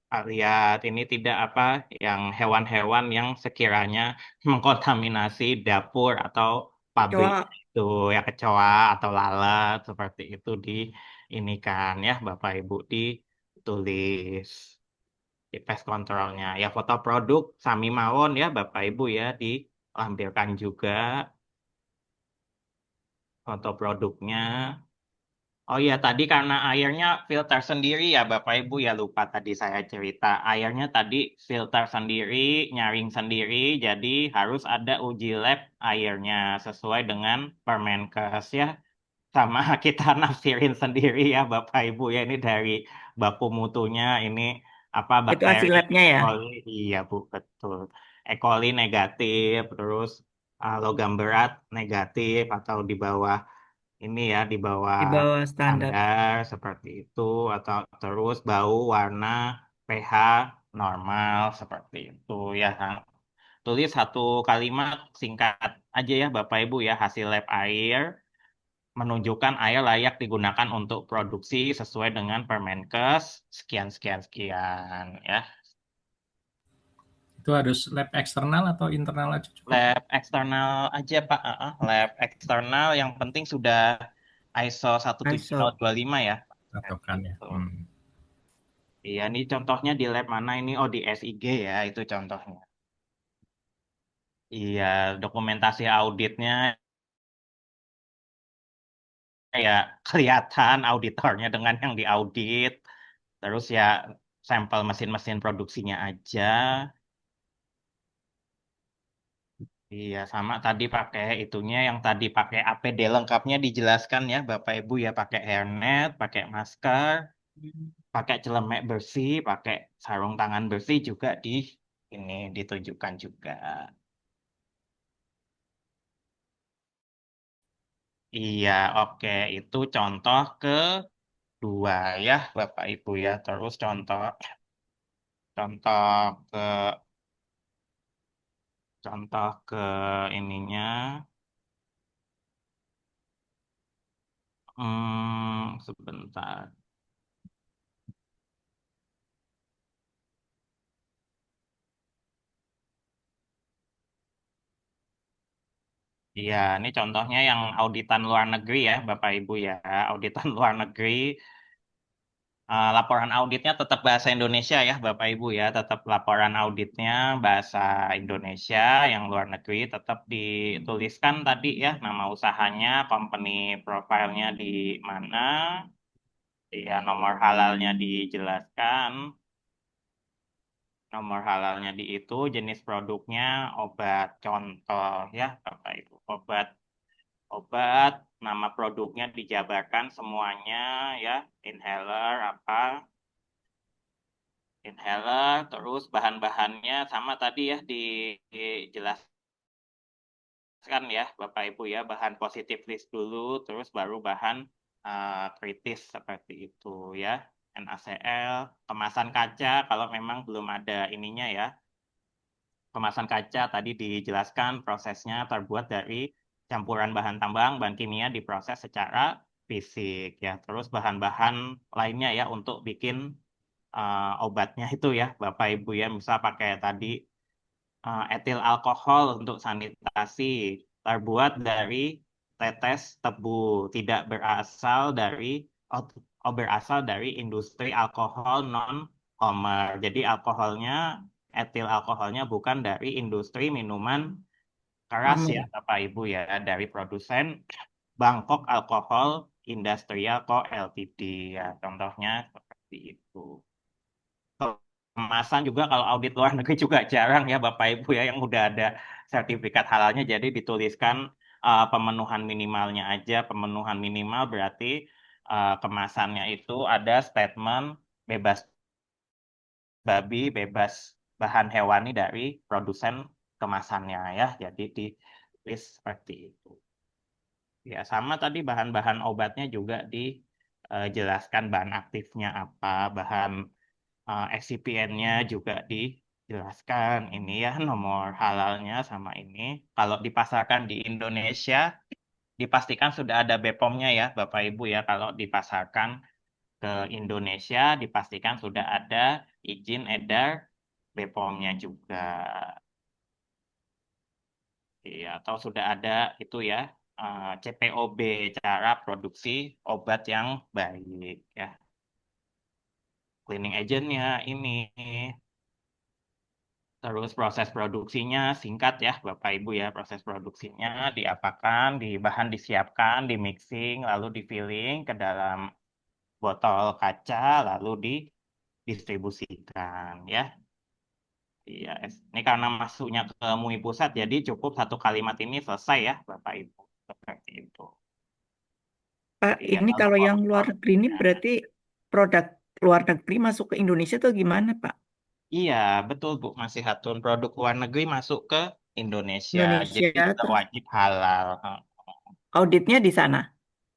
lihat ini tidak apa yang hewan-hewan yang sekiranya mengkontaminasi dapur atau pabrik Kecoa. itu ya, kecoa atau lalat seperti itu di ini kan ya Bapak Ibu ditulis di pest controlnya ya. Foto produk sami mawon ya Bapak Ibu ya dilampirkan juga foto produknya. Oh iya, tadi karena airnya filter sendiri ya Bapak Ibu ya, lupa tadi saya cerita. Airnya tadi filter sendiri, nyaring sendiri, jadi harus ada uji lab airnya sesuai dengan Permenkes ya. Sama kita nafsirin sendiri ya Bapak Ibu ya, ini dari baku mutunya ini apa, Itu hasil bakteri labnya E. ya. coli. Iya Bu, betul. E. coli negatif, terus logam berat negatif atau di bawah ini ya, di bawah Di bawah standar. standar seperti itu, atau terus bau, warna, pH normal seperti itu ya. Tulis satu kalimat singkat aja ya Bapak Ibu ya, hasil lab air menunjukkan air layak digunakan untuk produksi sesuai dengan Permenkes sekian sekian sekian ya. Itu Itu harus lab eksternal atau internal aja cukup? Lab eksternal aja Pak. Lab eksternal yang penting sudah ISO ISO. 17025 ya. Patokan ya. Gitu. Iya, ini contohnya di lab mana ini? Oh, di SIG ya, itu contohnya. Iya, dokumentasi auditnya ya kelihatan auditornya dengan yang diaudit. Terus ya sampel mesin-mesin produksinya aja. Iya, sama tadi pakai itunya yang tadi pakai APD lengkapnya dijelaskan ya Bapak Ibu ya, pakai hairnet, pakai masker, pakai celemek bersih, pakai sarung tangan bersih juga di ini ditunjukkan juga. Iya, oke. Itu contoh kedua ya Bapak Ibu ya. Terus contoh contoh ke contoh ke ininya. Sebentar. Iya, ini contohnya yang auditan luar negeri ya, Bapak Ibu ya. Auditan luar negeri, laporan auditnya tetap bahasa Indonesia ya, Bapak Ibu ya. Tetap laporan auditnya bahasa Indonesia, yang luar negeri tetap dituliskan tadi ya, nama usahanya, company profile-nya di mana, ya nomor halalnya dijelaskan. Nomor halalnya di itu, jenis produknya obat contoh ya, Bapak Ibu. Obat, nama produknya dijabarkan semuanya ya, inhaler apa, inhaler, terus bahan-bahannya sama tadi ya dijelaskan ya Bapak Ibu ya, bahan positif list dulu, terus baru bahan kritis seperti itu ya, NaCl, kemasan kaca kalau memang belum ada ininya ya. Kemasan kaca tadi dijelaskan prosesnya terbuat dari campuran bahan tambang, bahan kimia diproses secara fisik ya. Terus bahan-bahan lainnya ya untuk bikin obatnya itu ya, Bapak Ibu ya, misal pakai tadi etil alkohol untuk sanitasi, terbuat dari tetes tebu, tidak berasal dari berasal dari industri alkohol non komer. Jadi etil alkoholnya bukan dari industri minuman keras ya, Bapak Ibu ya, dari produsen Bangkok Alkohol Industrial Co. Ltd ya, contohnya seperti itu. Kemasan juga kalau audit luar negeri juga jarang ya Bapak Ibu ya yang udah ada sertifikat halalnya, jadi dituliskan pemenuhan minimalnya aja. Pemenuhan minimal berarti kemasannya itu ada statement bebas babi, bebas bahan hewani dari produsen kemasannya ya. Jadi ditulis seperti itu. Ya, sama tadi bahan-bahan obatnya juga dijelaskan bahan aktifnya apa, bahan excipient-nya juga dijelaskan. Ini ya nomor halalnya sama ini. Kalau dipasarkan di Indonesia, dipastikan sudah ada BPOM-nya ya, Bapak Ibu ya. Kalau dipasarkan ke Indonesia, dipastikan sudah ada izin edar BPOM-nya juga. Iya, atau sudah ada itu ya, CPOB, cara produksi obat yang baik ya. Cleaning agent-nya ini. Terus proses produksinya singkat ya Bapak Ibu ya. Proses produksinya diapakan, di bahan disiapkan, di mixing, lalu di filling ke dalam botol kaca, lalu didistribusikan ya. Iya, ini karena masuknya ke MUI pusat, jadi cukup satu kalimat ini selesai ya Bapak Ibu. Seperti itu. Pak, Iya, ini kalau yang luar kalau- negeri ini berarti produk luar negeri masuk ke Indonesia atau gimana, Pak? Iya, betul Bu. Masih Hatun produk luar negeri masuk ke Indonesia. Jadi Indonesia, juga terus wajib halal. auditnya di sana.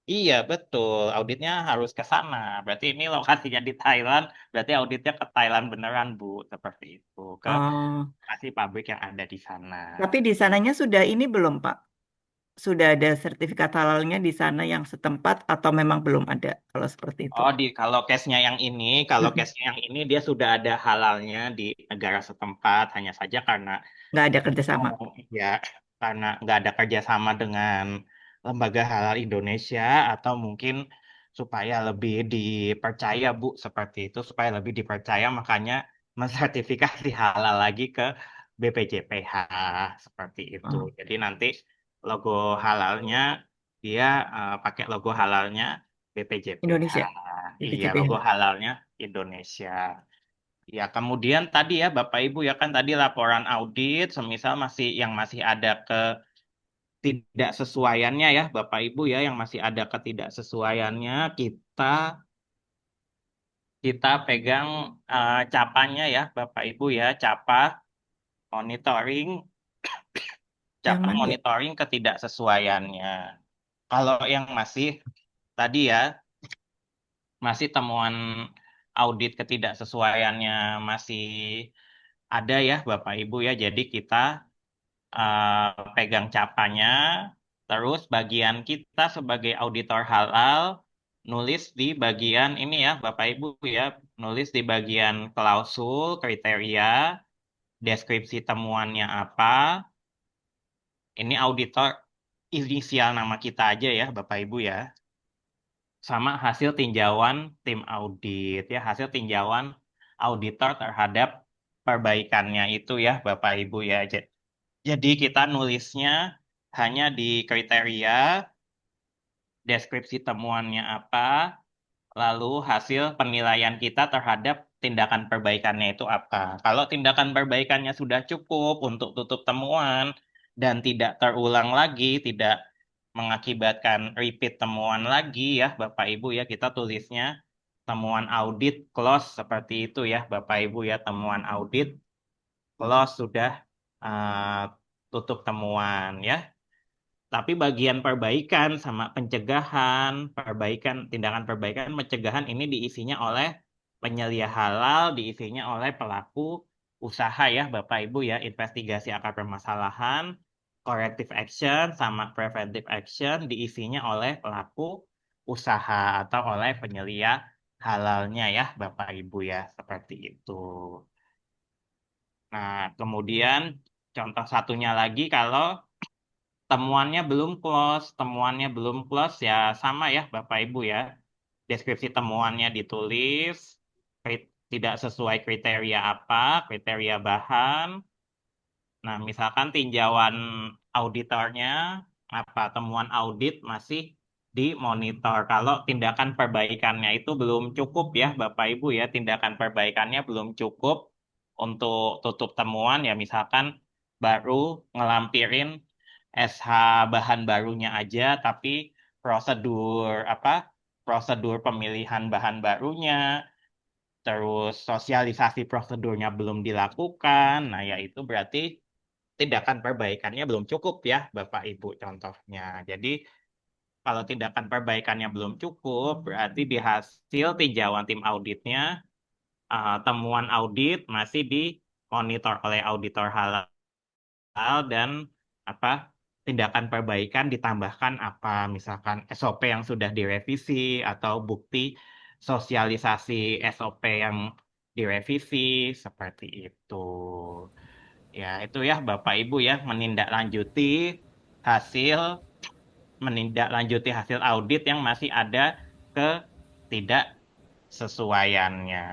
Iya, betul. Auditnya harus ke sana. Berarti ini lokasinya di Thailand, berarti auditnya ke Thailand beneran, Bu. Seperti itu. Ke Oh, lokasi pabrik yang ada di sana. tapi di sananya sudah ini belum, Pak? sudah ada sertifikat halalnya di sana yang setempat atau memang belum ada kalau seperti itu? Oh, kalau case-nya yang ini, kalau Mm-mm. case-nya yang ini dia sudah ada halalnya di negara setempat, hanya saja karena Nggak ada kerjasama. ya karena nggak ada kerjasama dengan lembaga halal Indonesia atau mungkin supaya lebih dipercaya Bu seperti itu, supaya lebih dipercaya makanya mensertifikasi halal lagi ke BPJPH seperti itu. Oh, Jadi nanti logo halalnya dia pakai logo halalnya BPJPH. Indonesia, Iya, BPJPH. logo halalnya Indonesia. Ya, kemudian tadi ya Bapak Ibu ya kan tadi laporan audit, semisal yang masih ada ketidaksesuaiannya ya Bapak Ibu ya, yang masih ada ketidaksesuaiannya kita pegang capanya ya Bapak Ibu ya, monitoring Yang capa mana ya? monitoring ketidaksesuaiannya. Kalau yang masih tadi ya masih temuan audit ketidaksesuaiannya masih ada ya Bapak Ibu ya. Jadi kita pegang capanya, terus bagian kita sebagai auditor halal nulis di bagian ini ya Bapak Ibu ya, nulis di bagian klausul, kriteria, deskripsi temuannya apa. Ini auditor inisial nama kita aja ya Bapak Ibu ya. Sama hasil tinjauan tim audit ya, hasil tinjauan auditor terhadap perbaikannya itu ya Bapak Ibu ya. Jadi kita nulisnya hanya di kriteria, deskripsi temuannya apa, lalu hasil penilaian kita terhadap tindakan perbaikannya itu apa. Kalau tindakan perbaikannya sudah cukup untuk tutup temuan dan tidak terulang lagi, tidak mengakibatkan repeat temuan lagi ya Bapak Ibu ya, kita tulisnya temuan audit close seperti itu ya Bapak Ibu ya, temuan audit close sudah eh, tutup temuan ya. Tapi bagian perbaikan sama pencegahan, tindakan perbaikan, pencegahan ini diisinya oleh penyelia halal, diisinya oleh pelaku usaha ya Bapak Ibu ya, investigasi akar permasalahan, corrective action, sama preventive action diisinya oleh pelaku usaha atau oleh penyelia halalnya ya Bapak Ibu ya, seperti itu. Nah, kemudian contoh satunya lagi kalau temuannya belum close ya sama ya Bapak Ibu ya. Deskripsi temuannya ditulis, tidak sesuai kriteria apa, kriteria bahan. Nah, misalkan tinjauan auditornya temuan audit masih dimonitor. Kalau tindakan perbaikannya itu belum cukup ya Bapak Ibu ya, tindakan perbaikannya belum cukup untuk tutup temuan ya misalkan baru ngelampirin SH bahan barunya aja tapi prosedur prosedur pemilihan bahan barunya terus sosialisasi prosedurnya belum dilakukan. Nah, ya itu berarti tindakan perbaikannya belum cukup ya, Bapak Ibu contohnya. Jadi, kalau tindakan perbaikannya belum cukup, berarti di hasil tinjauan tim auditnya, temuan audit masih dimonitor oleh auditor halal dan apa tindakan perbaikan ditambahkan misalkan SOP yang sudah direvisi atau bukti sosialisasi SOP yang direvisi seperti itu. Ya, itu ya Bapak Ibu ya hasil menindaklanjuti hasil audit yang masih ada ketidaksesuaiannya.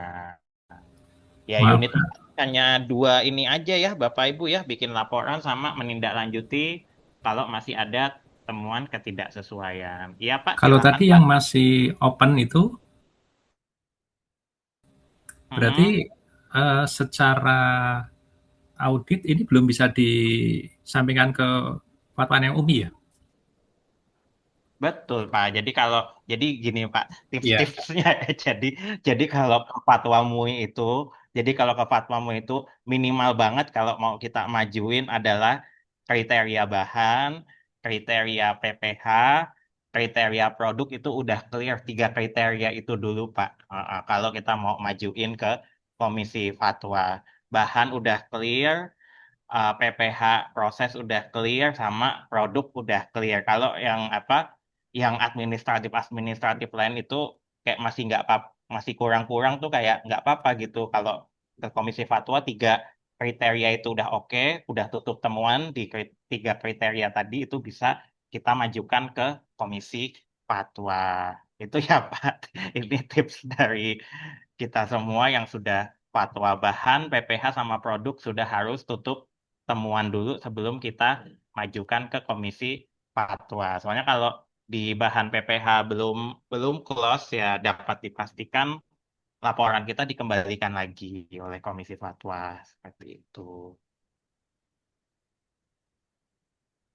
Ya, Maaf, unit hanya 2 ini aja ya Bapak Ibu ya, bikin laporan sama menindaklanjuti kalau masih ada temuan ketidaksesuaian. Iya Pak, kalau silakan tadi Pak. yang masih open itu berarti Mm-mm. secara audit ini belum bisa disampaikan ke fatwa yang umi ya? Betul Pak. Jadi gini Pak, Iya. tips-tipsnya ya. Jadi kalau ke Fatwa MUI itu, jadi kalau ke Fatwa MUI itu minimal banget kalau mau kita majuin adalah kriteria bahan, kriteria PPH, kriteria produk itu udah clear 3 kriteria itu dulu Pak. Kalau kita mau majuin ke Komisi Fatwa, bahan udah clear, PPH proses udah clear sama produk udah clear. Kalau yang yang administratif lain itu kayak masih nggak apa, masih kurang-kurang tuh kayak nggak apa-apa gitu. Kalau ke Komisi Fatwa 3 kriteria itu udah oke, udah tutup temuan di 3 kriteria tadi itu bisa kita majukan ke Komisi Fatwa. Itu ya Pak. Ini tips dari kita semua yang sudah fatwa bahan, PPH sama produk sudah harus tutup temuan dulu sebelum kita majukan ke Komisi Fatwa. Soalnya kalau di bahan PPH belum belum close ya dapat dipastikan laporan kita dikembalikan lagi oleh Komisi Fatwa seperti itu.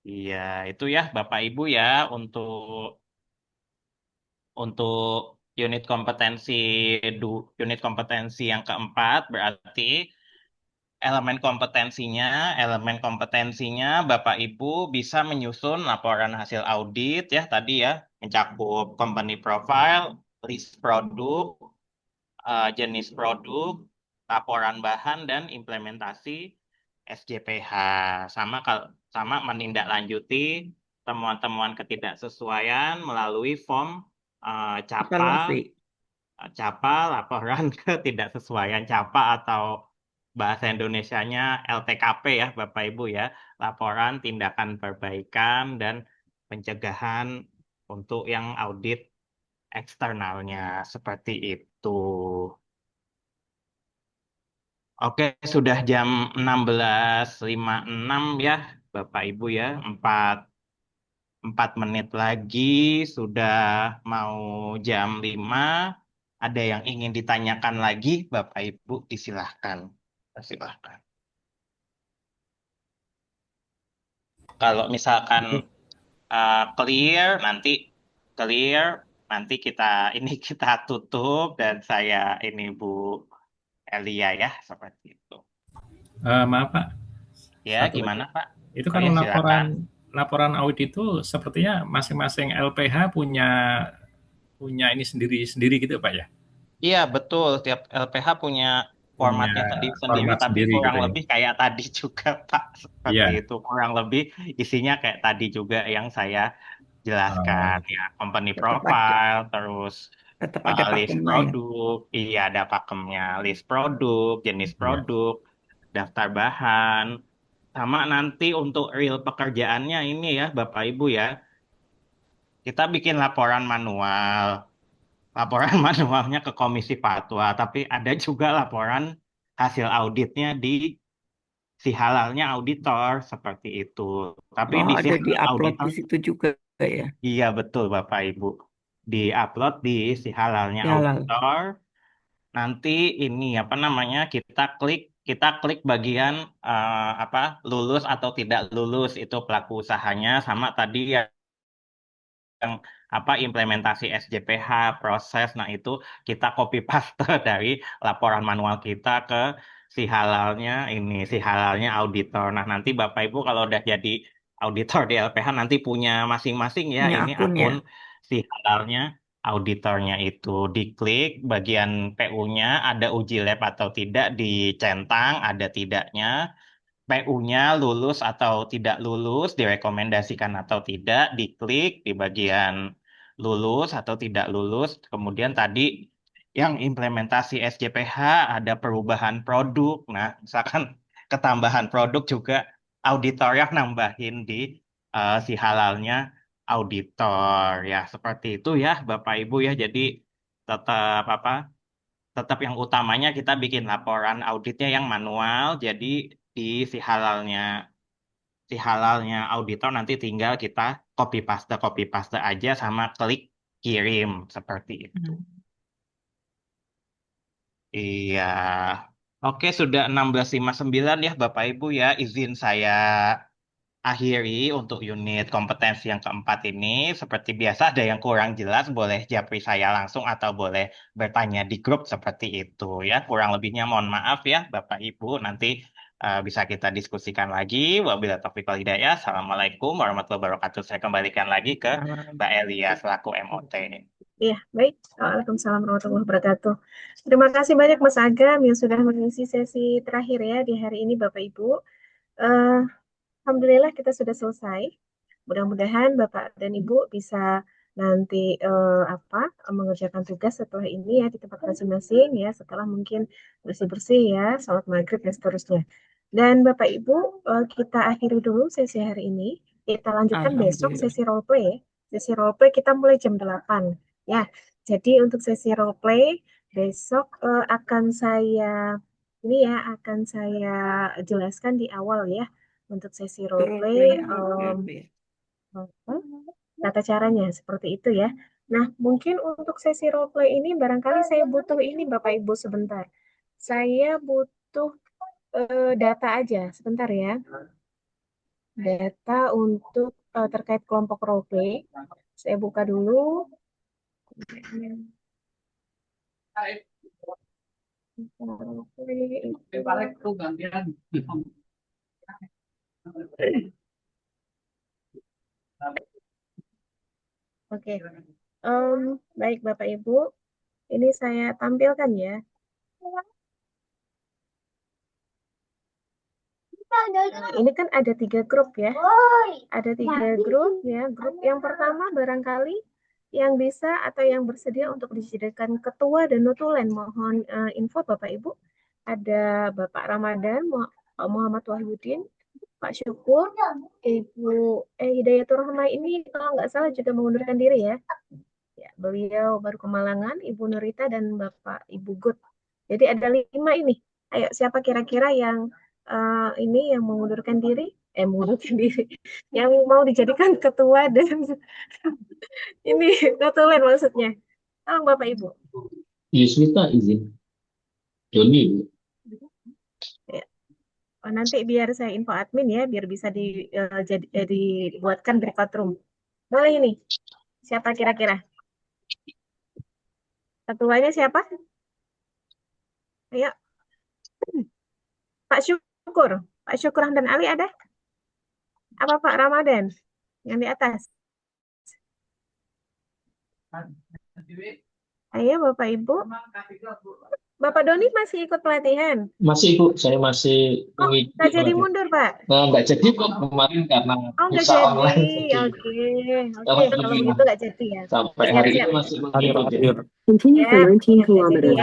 Iya, itu ya Bapak Ibu ya untuk untuk unit kompetensi yang keempat berarti elemen kompetensinya Bapak Ibu bisa menyusun laporan hasil audit ya tadi ya mencakup company profile, list produk, jenis produk, laporan bahan dan implementasi SJPH sama menindaklanjuti temuan-temuan ketidaksesuaian melalui form Evaluasi. CAPA laporan ketidaksesuaian CAPA atau bahasa Indonesianya LTKP ya Bapak Ibu ya, laporan tindakan perbaikan dan pencegahan untuk yang audit eksternalnya seperti itu. Oke, sudah jam 16.56 ya Bapak Ibu ya, 4 menit lagi sudah mau jam 5. Ada yang ingin ditanyakan lagi, Bapak Ibu, disilahkan. Silahkan. Kalau misalkan clear, nanti kita tutup dan saya ini Bu Elia ya, seperti itu. Maaf Pak, Ya, satu lagi. gimana Pak? Itu Oh kan ya, silakan. laporan audit itu sepertinya masing-masing LPH punya ini sendiri gitu Pak ya? Iya, betul. Tiap LPH punya Punya formatnya sendiri, format tapi sendiri kurang gitu ya. lebih kayak tadi juga, Pak. Seperti Iya. itu. Kurang lebih isinya kayak tadi juga yang saya jelaskan. Oh, Ya, company Tetap profile, terus ada list pakemnya ya. produk. Iya, ada pakemnya. List produk, jenis iya. produk, daftar bahan. Sama nanti untuk real pekerjaannya ini ya, Bapak Ibu ya. Kita bikin laporan manual. Laporan manualnya ke Komisi Fatwa, tapi ada juga laporan hasil auditnya di si halalnya auditor seperti itu. Tapi Oh, di si ada di halal upload auditor, di situ juga ya. iya betul Bapak Ibu, di-upload di si halalnya Di halal. auditor. Nanti ini apa namanya kita klik bagian lulus atau tidak lulus itu pelaku usahanya sama tadi yang implementasi SJPH proses. Nah, itu kita copy paste dari laporan manual kita ke si halalnya auditor. Nah, nanti Bapak Ibu kalau udah jadi auditor di LPH nanti punya masing-masing ya Punya ini akun ya. akun si halalnya auditornya itu diklik bagian PU-nya ada uji lab atau tidak dicentang, ada tidaknya. PU-nya lulus atau tidak lulus, direkomendasikan atau tidak, diklik di bagian lulus atau tidak lulus. Kemudian tadi yang implementasi SJPH ada perubahan produk. Nah, misalkan ketambahan produk juga auditor yang nambahin di si halalnya auditor. Ya, seperti itu ya Bapak Ibu ya. Jadi tetap yang utamanya kita bikin laporan auditnya yang manual, jadi di si halalnya auditor nanti tinggal kita copy paste aja sama klik kirim seperti itu. Hmm. Iya. Oke, sudah 16.59 ya Bapak Ibu ya. Izin saya akhiri untuk unit kompetensi yang keempat ini. Seperti biasa ada yang kurang jelas, boleh japri saya langsung atau boleh bertanya di grup seperti itu ya. Kurang lebihnya mohon maaf ya Bapak Ibu. Nanti bisa kita diskusikan lagi. Wabillahi taufiq wal hidayah. Assalamualaikum warahmatullahi wabarakatuh. Saya kembalikan lagi ke Mbak Elia selaku MOT. Iya, baik. Waalaikumsalam warahmatullahi wabarakatuh. Terima kasih banyak Mas Agam yang sudah mengisi sesi terakhir ya di hari ini Bapak Ibu. Eh, Alhamdulillah kita sudah selesai. Mudah-mudahan Bapak dan Ibu bisa nanti mengerjakan tugas setelah ini ya di tempat masing-masing ya, setelah mungkin bersih-bersih ya, sholat maghrib dan seterusnya. Dan Bapak Ibu, kita akhiri dulu sesi hari ini. Kita lanjutkan besok Alhamdulillah. sesi role play. Sesi role play kita mulai jam 8 ya. Jadi untuk sesi role play besok akan saya jelaskan di awal ya untuk sesi role Role play. play-nya apa ya? Tata caranya seperti itu ya. Nah, mungkin untuk sesi role play ini barangkali saya butuh ini Bapak Ibu sebentar. Saya butuh data aja sebentar ya. Data untuk terkait kelompok role play. Saya buka dulu. Role play itu. Oke. Baik Bapak Ibu, ini saya tampilkan ya. Nah, ini kan ada 3 grup ya. Ada 3 grup ya. Grup yang pertama barangkali yang bisa atau yang bersedia untuk dijadikan ketua dan notulen. Mohon info Bapak Ibu. Ada Bapak Ramadan, Pak Muhammad Wahyudin, Pak Syukur, Ibu Hidayatur Rahmah ini kalau nggak salah juga mengundurkan diri ya. Ya, beliau baru kemalangan, Ibu Nurita dan Bapak Ibu Gut. Jadi ada 5 ini. Ayo, siapa kira-kira yang ini yang mengundurkan diri? Mengundurkan diri. Yang mau dijadikan ketua dan ini notulen maksudnya. Tolong Bapak Ibu. Yusmita izin. Doni. Ya. Nanti biar saya info admin ya, biar bisa dibuatkan breakout room. Boleh ini. Siapa kira-kira? Ketuanya siapa? Ayo. Pak Syukur. Pak Syukur dan Ali ada? Apa Pak Ramadan? Yang di atas. Ayo Bapak Ibu. Bapak Doni masih ikut pelatihan? Masih Ibu, saya masih mengikuti. Nggak jadi mundur Pak? Nggak jadi kok kemarin karena nggak bisa jadi. online. Oke. Kalau begitu nggak jadi ya. Sampai hari ini masih mengikuti. Continue for 19 kilometers.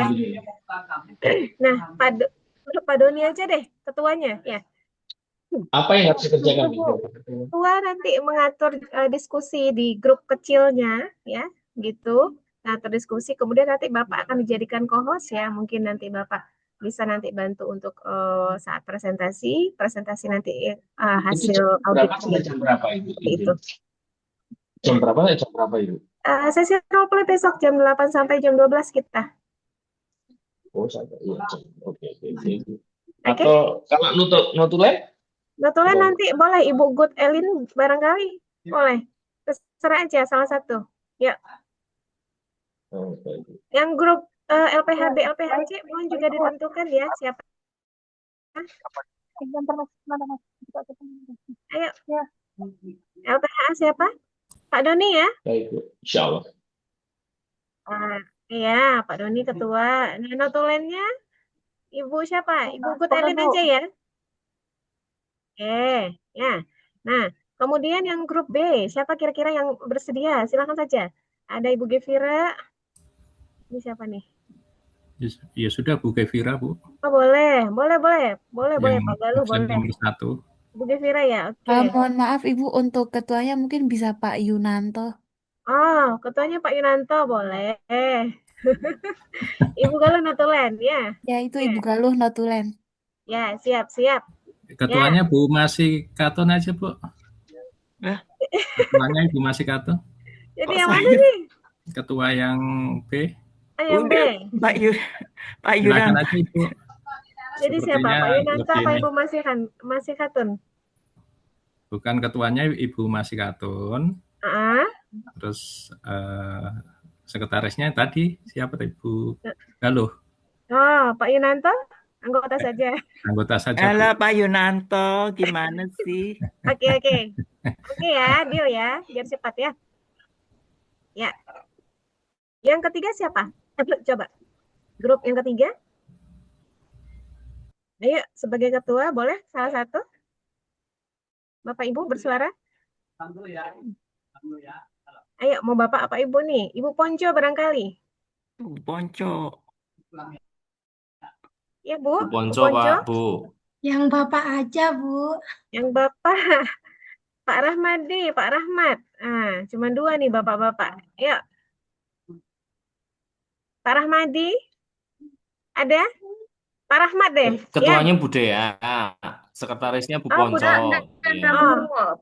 Nah, Pak Doni aja deh ketuanya ya. Apa yang harus dikerjakan? Ketua nanti mengatur diskusi di grup kecilnya ya, gitu. Nah, terdiskusi kemudian nanti Bapak akan dijadikan co-host ya. Mungkin nanti Bapak bisa nanti bantu untuk saat presentasi nanti hasil audit. Jam berapa itu? Itu. Jam berapa itu? Sesi role play besok jam 8 sampai jam 12 kita. Oh, sampai iya. Oke. Atau kalau notulen? Notulen nanti boleh Ibu Good Elin barangkali. Boleh. Terserah aja salah satu. Ya. Yang grup LPHB, LPHC mohon juga ditentukan ya siapa. Ayo. LPHA siapa? Pak Doni ya? Baik, insya Allah. Iya, Pak Doni ketua. Nah, notulennya Ibu siapa? Ibu Good Elin aja ya? Ya. Nah, kemudian yang grup B, siapa kira-kira yang bersedia? Silakan saja. Ada Ibu Gevira. Ini siapa nih? Ya sudah Bu Gevira, Bu. Oh, boleh Pak Galuh boleh. Nomor 1. Bu Gevira ya, oke. Mohon maaf Ibu, untuk ketuanya mungkin bisa Pak Yunanto. Oh, ketuanya Pak Yunanto boleh. Ibu Galuh notulen ya. Ya, itu Ibu Galuh notulen. Ya, siap. Ketuanya Bu Masih Katon aja, Bu. Ketuanya Ibu Masih Katon. Jadi yang mana nih? Ketua yang B. Yang B. Pak Yunanto. Aja, Ibu. Jadi siapa? Pak Yunanto apa Ibu Masih Katun? Bukan, ketuanya Ibu Masih Katun. Terus sekretarisnya tadi siapa? Ibu Galuh. Oh, Pak Yunanto? Anggota saja. Alah Pak Yunanto, gimana sih? Oke ya, deal ya, biar cepat ya. Ya. Yang ketiga siapa? Coba. Grup yang ketiga. Ayo, sebagai ketua boleh salah satu? Bapak Ibu bersuara? Ayo, mau Bapak apa Ibu nih? Ibu Ponco barangkali. Ponco. Ya, Bu. Bu Bu Ponco, Ponco. Pak, Bu. Yang Bapak aja, Bu. Yang Bapak, Pak Rahmadi, Pak Rahmat. Ah, cuma dua nih Bapak-Bapak. Yuk, Pak Rahmadi, ada? Pak Rahmat deh. Ya. Ketuanya Bu Dea, sekretarisnya Bu Oh, Ponco. Iya.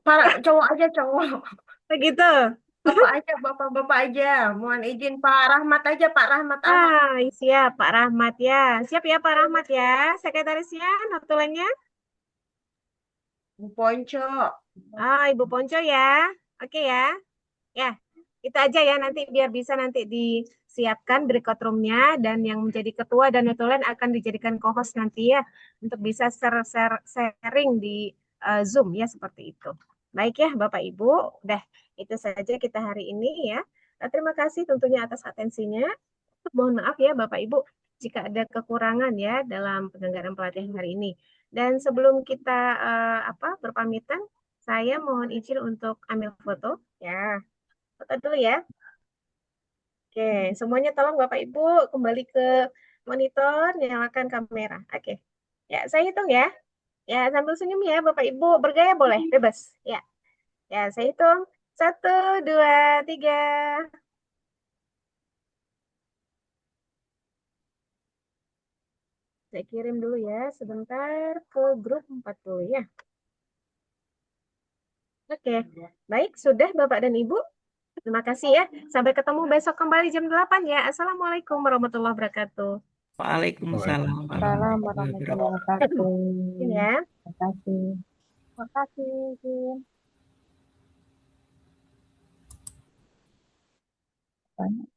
Para cowok aja cowok. Begitu. Bapak aja, bapak-bapak aja. Mohon izin Pak Rahmat aja, Pak Rahmat Ahmad. Ah, siap Pak Rahmat ya. Siap ya Pak Rahmat ya. Sekretarisnya, notulennya. Bu Ponco. Ah, Ibu Ponco ya. Oke ya. Ya, itu aja ya nanti biar bisa nanti disiapkan berikut roomnya dan yang menjadi ketua dan notulen akan dijadikan co-host nanti ya untuk bisa sharing di Zoom ya seperti itu. Baik ya Bapak Ibu, udah itu saja kita hari ini ya. Terima kasih tentunya atas atensinya. Mohon maaf ya Bapak Ibu jika ada kekurangan ya dalam penyelenggaraan pelatihan hari ini. Dan sebelum kita berpamitan, saya mohon izin untuk ambil foto ya. Foto dulu ya. Oke, semuanya tolong Bapak Ibu kembali ke monitor, nyalakan kamera. Oke. Ya, saya hitung ya. Ya, sambil senyum ya Bapak Ibu. Bergaya boleh, bebas. Ya. Ya, saya hitung. 1, 2, 3. Saya kirim dulu ya, sebentar ke grup 40 ya. Oke, baik. Sudah Bapak dan Ibu. Terima kasih ya. Sampai ketemu besok kembali jam 8 ya. Assalamualaikum warahmatullahi wabarakatuh. Waalaikumsalam Salam warahmatullahi warahmatullahi wabarakatuh. wabarakatuh. Ini ya. Terima kasih. Terima kasih. Banyak.